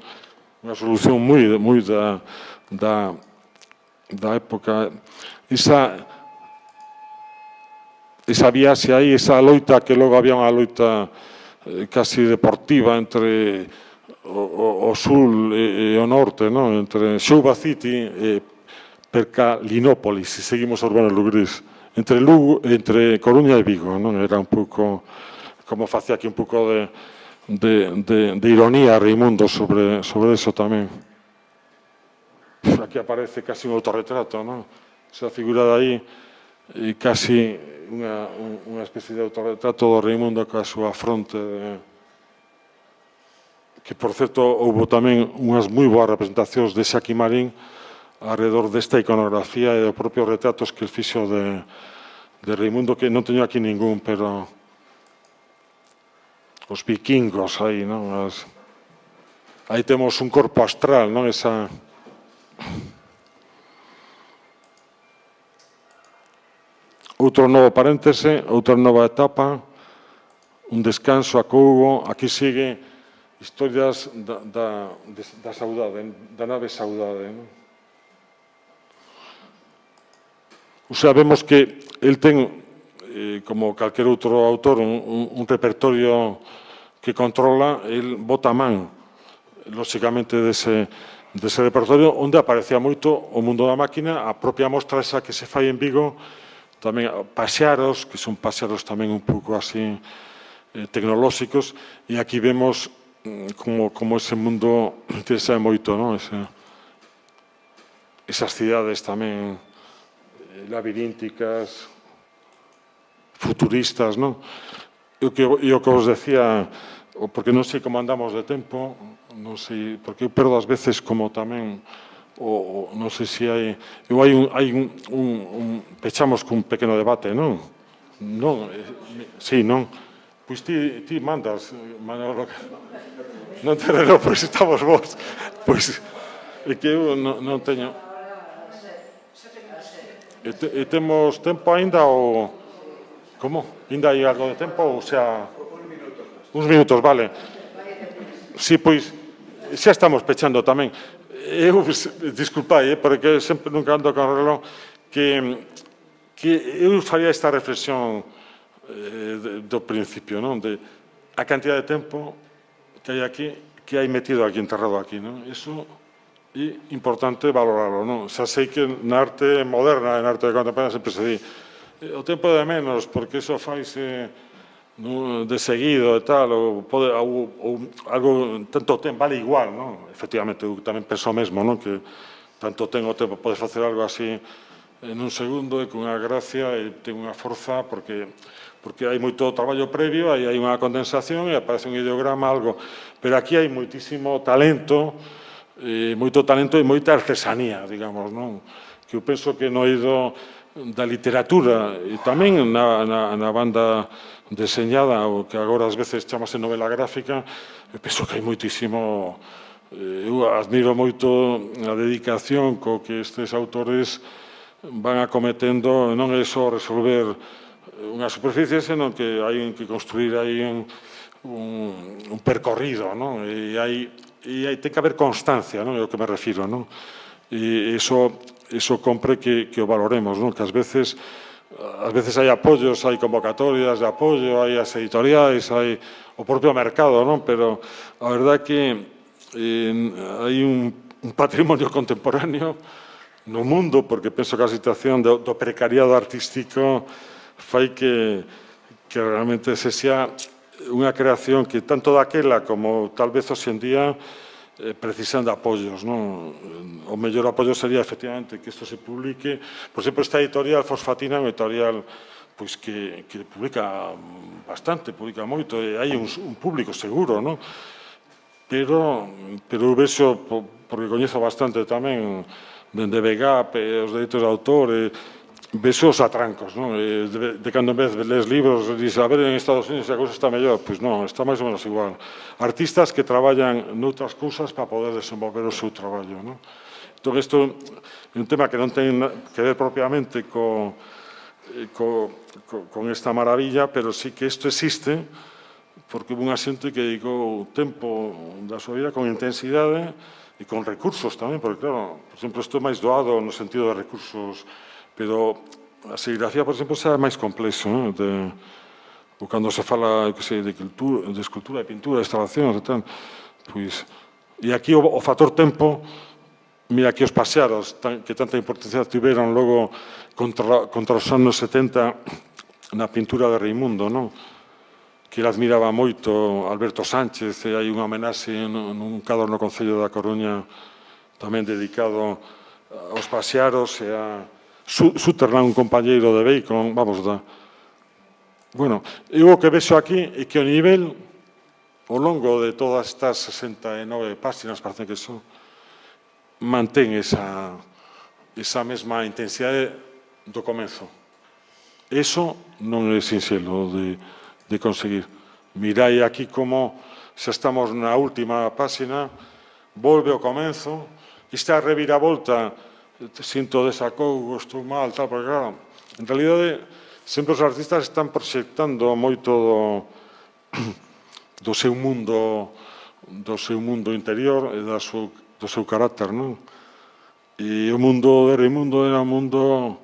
unha solución moi da época. Esa viaxe aí, esa loita, que logo había unha loita casi deportiva entre o sul e o norte, non? Entre Xuba City e Percalinópolis, se seguimos a Urbano Lugrís, entre Coruña e Vigo, non? Era un pouco, como facía aquí un pouco de ironía Reimundo sobre eso tamén. Aquí aparece casi un autorretrato, non? Esa figura de aí, casi unha especie de autorretrato do Reimundo coa súa fronte, que, por certo, houve tamén unhas moi boas representacións de Xaqui Marín alrededor desta iconografía e dos propios retratos que el fixo de Reimundo, que non teño aquí ningún, pero os vikingos aí, non? Aí temos un corpo astral, non? Esa... Outro novo paréntese, outra nova etapa, un descanso a coubo. Aquí sigue historias da saudade, da nave Saudade. O sea, vemos que el ten, como calquer outro autor, un repertorio que controla, el bota a man, lóxicamente, dese repertorio, onde aparecía moito o mundo da máquina, a propia mostra esa que se fai en Vigo, tamén paxaros, que son paxaros tamén un pouco así tecnolóxicos, e aquí vemos como ese mundo interesa moito, non? Esas cidades tamén labirínticas, futuristas, non? E o que vos decía, porque non sei como andamos de tempo, non sei, porque eu perdo ás veces como tamén, non sei se hai pechamos cun pequeno debate, non? Non, sí, non? Pois ti mandas, Manolo, non te reloj, pois estamos vos. Pois é que eu non teño. E temos tempo aínda ou... Como? Ainda hai algo de tempo ou xa... Uns minutos, vale. Sí, pois, xa estamos pechando tamén. Eu, disculpai, porque sempre nunca ando con reloj, que eu faría esta reflexión do principio, non? De a cantidad de tempo que hai aquí, que hai metido aquí, enterrado aquí, non? Iso é importante valorarlo, non? Xa sei que na arte moderna, na arte de contemporánea, sempre se di o tempo de menos, porque iso faise de seguido e tal, ou algo tanto tempo, vale igual, non? Efectivamente, eu tamén penso o mesmo, non? Que tanto ten o tempo, podes facer algo así nun segundo e con unha gracia e ten unha forza, porque hai moito traballo previo, aí hai unha condensación e aparece un ideograma, algo. Pero aquí hai moitísimo talento, e moita artesanía, digamos, non? Que eu penso que no eido da literatura e tamén na banda deseñada, o que agora ás veces chamase novela gráfica, eu penso que hai moitísimo... Eu admiro moito a dedicación co que estes autores van acometendo, non é só resolver unha superficie, senón que hai que construir aí un percorrido, non? E ten que haber constancia, non? É o que me refiro, non? E iso compre que o valoremos, non? Que ás veces hai apoios, hai convocatorias de apoio, hai as editoriais, hai o propio mercado, non? Pero a verdade que hai un patrimonio contemporáneo no mundo, porque penso que a situación do precariado artístico fai que realmente se sea unha creación que tanto daquela como tal vez hoxe en día precisan de apoios, non? O mellor apoio sería efectivamente que isto se publique. Por exemplo, esta editorial Fosfatina é unha editorial pois que publica bastante, publica moito, e hai un público seguro, non? Pero eu vexo, porque coñezo bastante tamén dende VGAP, os dereitos de autor, vexo os atrancos, non? De cando en vez lees libros, dices, a ver, en Estados Unidos a cousa está mellor, pois non, está máis ou menos igual. Artistas que traballan noutras cousas para poder desenvolver o seu traballo, non? Entón, isto é un tema que non ten que ver propiamente con esta maravilla, pero sí que isto existe, porque hubo unha xente que dedicou tempo da súa vida con intensidade e con recursos tamén, porque, claro, por exemplo, isto é máis doado no sentido de recursos, pero a serigrafía, por exemplo, xa é máis complexo, non? Ou cando se fala, que sei, de escultura, de pintura, de instalacións, e tal, pois, e aquí o factor tempo, mira aquí os pasearos, que tanta importancia tiveron logo contra os anos 70 na pintura de Reimundo, non? Que ele admiraba moito Alberto Sánchez, e hai unha homenaxe nun cadro no Concello da Coruña tamén dedicado aos pasearos e a Sutherland, un compañeiro de Bacon, vamos, Bueno, eu o que vexo aquí é que o nivel, ao longo de todas estas 69 páxinas, parece que son, mantén esa mesma intensidade do comenzo. Eso non é sinxelo de conseguir. Mirai aquí como xa estamos na última páxina, volve ao comenzo, esta reviravolta, sinto desacougo, estou mal, tal, porque claro, en realidade, sempre os artistas están proxectando moito do seu mundo interior e do seu carácter, non? E o mundo de Reimundo era un mundo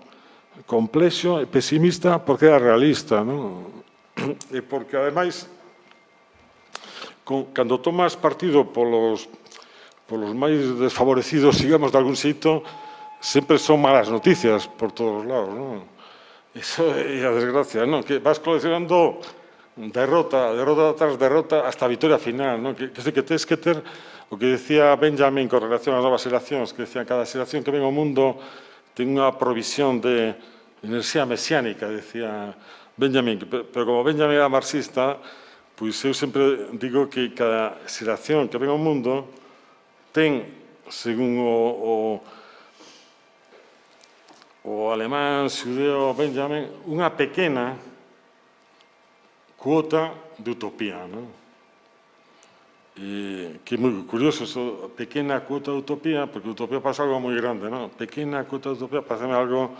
complexo e pesimista porque era realista, non? E porque, ademais, cando tomas partido polos máis desfavorecidos, digamos, de algún xeito, sempre son malas noticias por todos os lados, non? Iso é a desgracia, non? Que vas coleccionando derrota tras derrota hasta a vitória final, non? Que tens que ter o que decía Benjamin con relación ás novas xeracións, que decía cada xeración que ven ao mundo ten unha provisión de enerxía mesiánica, decía Benjamin, pero como Benjamin era marxista, pois eu sempre digo que cada xeración que ven ao mundo ten, según o alemán xudeo Benjamin, unha pequena cuota de utopía, non? E que é moi curioso, esa pequena cuota de utopía, porque utopía pasa algo moi grande, non? Pequena cuota de utopía pasa algo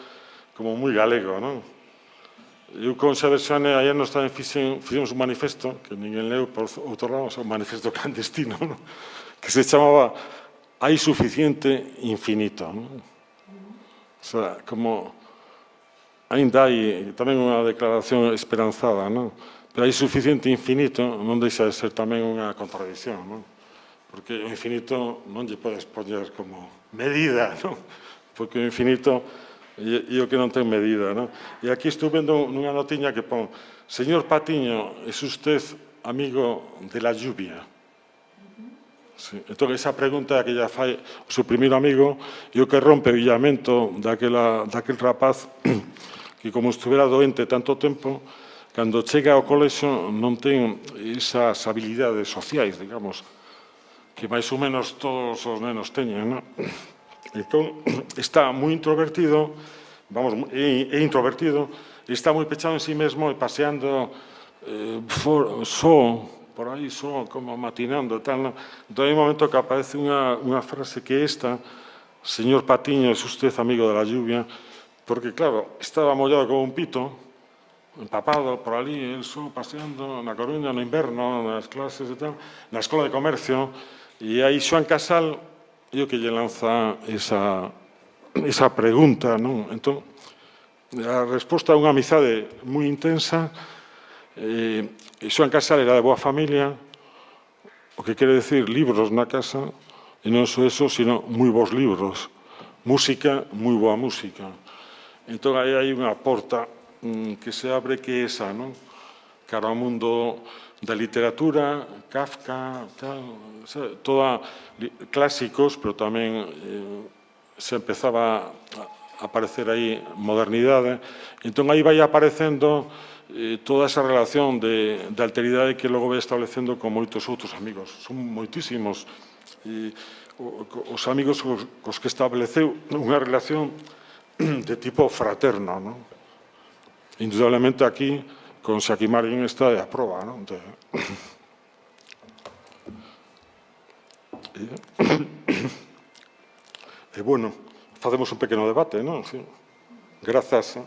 como moi galego, non? Eu con Xavier Xane ayer nos tamén fixemos un manifesto, que ninguén leu por outro lado, un manifesto clandestino, non? Que se chamaba Hai suficiente infinito, non? O sea, como ainda hai tamén unha declaración esperanzada, non? Pero hai suficiente infinito, non deixa de ser tamén unha contradicción, non? Porque o infinito non lle podes poñer como medida, non? Porque o infinito é o que non ten medida, non? E aquí estou vendo nunha notiña que pon: Señor Patiño, es usted amigo de la lluvia? Sí. Entón, esa pregunta que lla fai o seu primeiro amigo e o que rompe o illamento daquel rapaz que, como estuvera doente tanto tempo, cando chega ao colexo non ten esas habilidades sociais, digamos, que máis ou menos todos os nenos teñen, non? Entón, está moi introvertido, é introvertido, está moi pechado en sí mesmo e paseando por aí, só como matinando e tal. Entón, hai un momento que aparece unha frase que é esta: Señor Patiño, es usted amigo de la lluvia, porque, claro, estaba mollado como un pito empapado por ali, el só paseando na Coruña, no inverno, nas clases e tal, na Escola de Comercio, e aí Xoán Casal é o que lle lanza esa pregunta, non? Entón, a resposta é unha amizade moi intensa, e Xoán Casal era de boa familia, o que quere decir libros na casa, e non só eso, sino moi bons libros. Música, moi boa música. Entón, aí hai unha porta que se abre que é esa, non? Cara ao mundo da literatura, Kafka, tal, toda clásicos, pero tamén se empezaba a aparecer aí modernidade. Entón, aí vai aparecendo toda esa relación de alteridade que logo vai establecendo con moitos outros amigos. Son moitísimos. Os amigos cos que estableceu unha relación de tipo fraterno, non? Indudablemente aquí, con Xaquín Marín está a proba, non? E, bueno, facemos un pequeno debate, non? Grazas.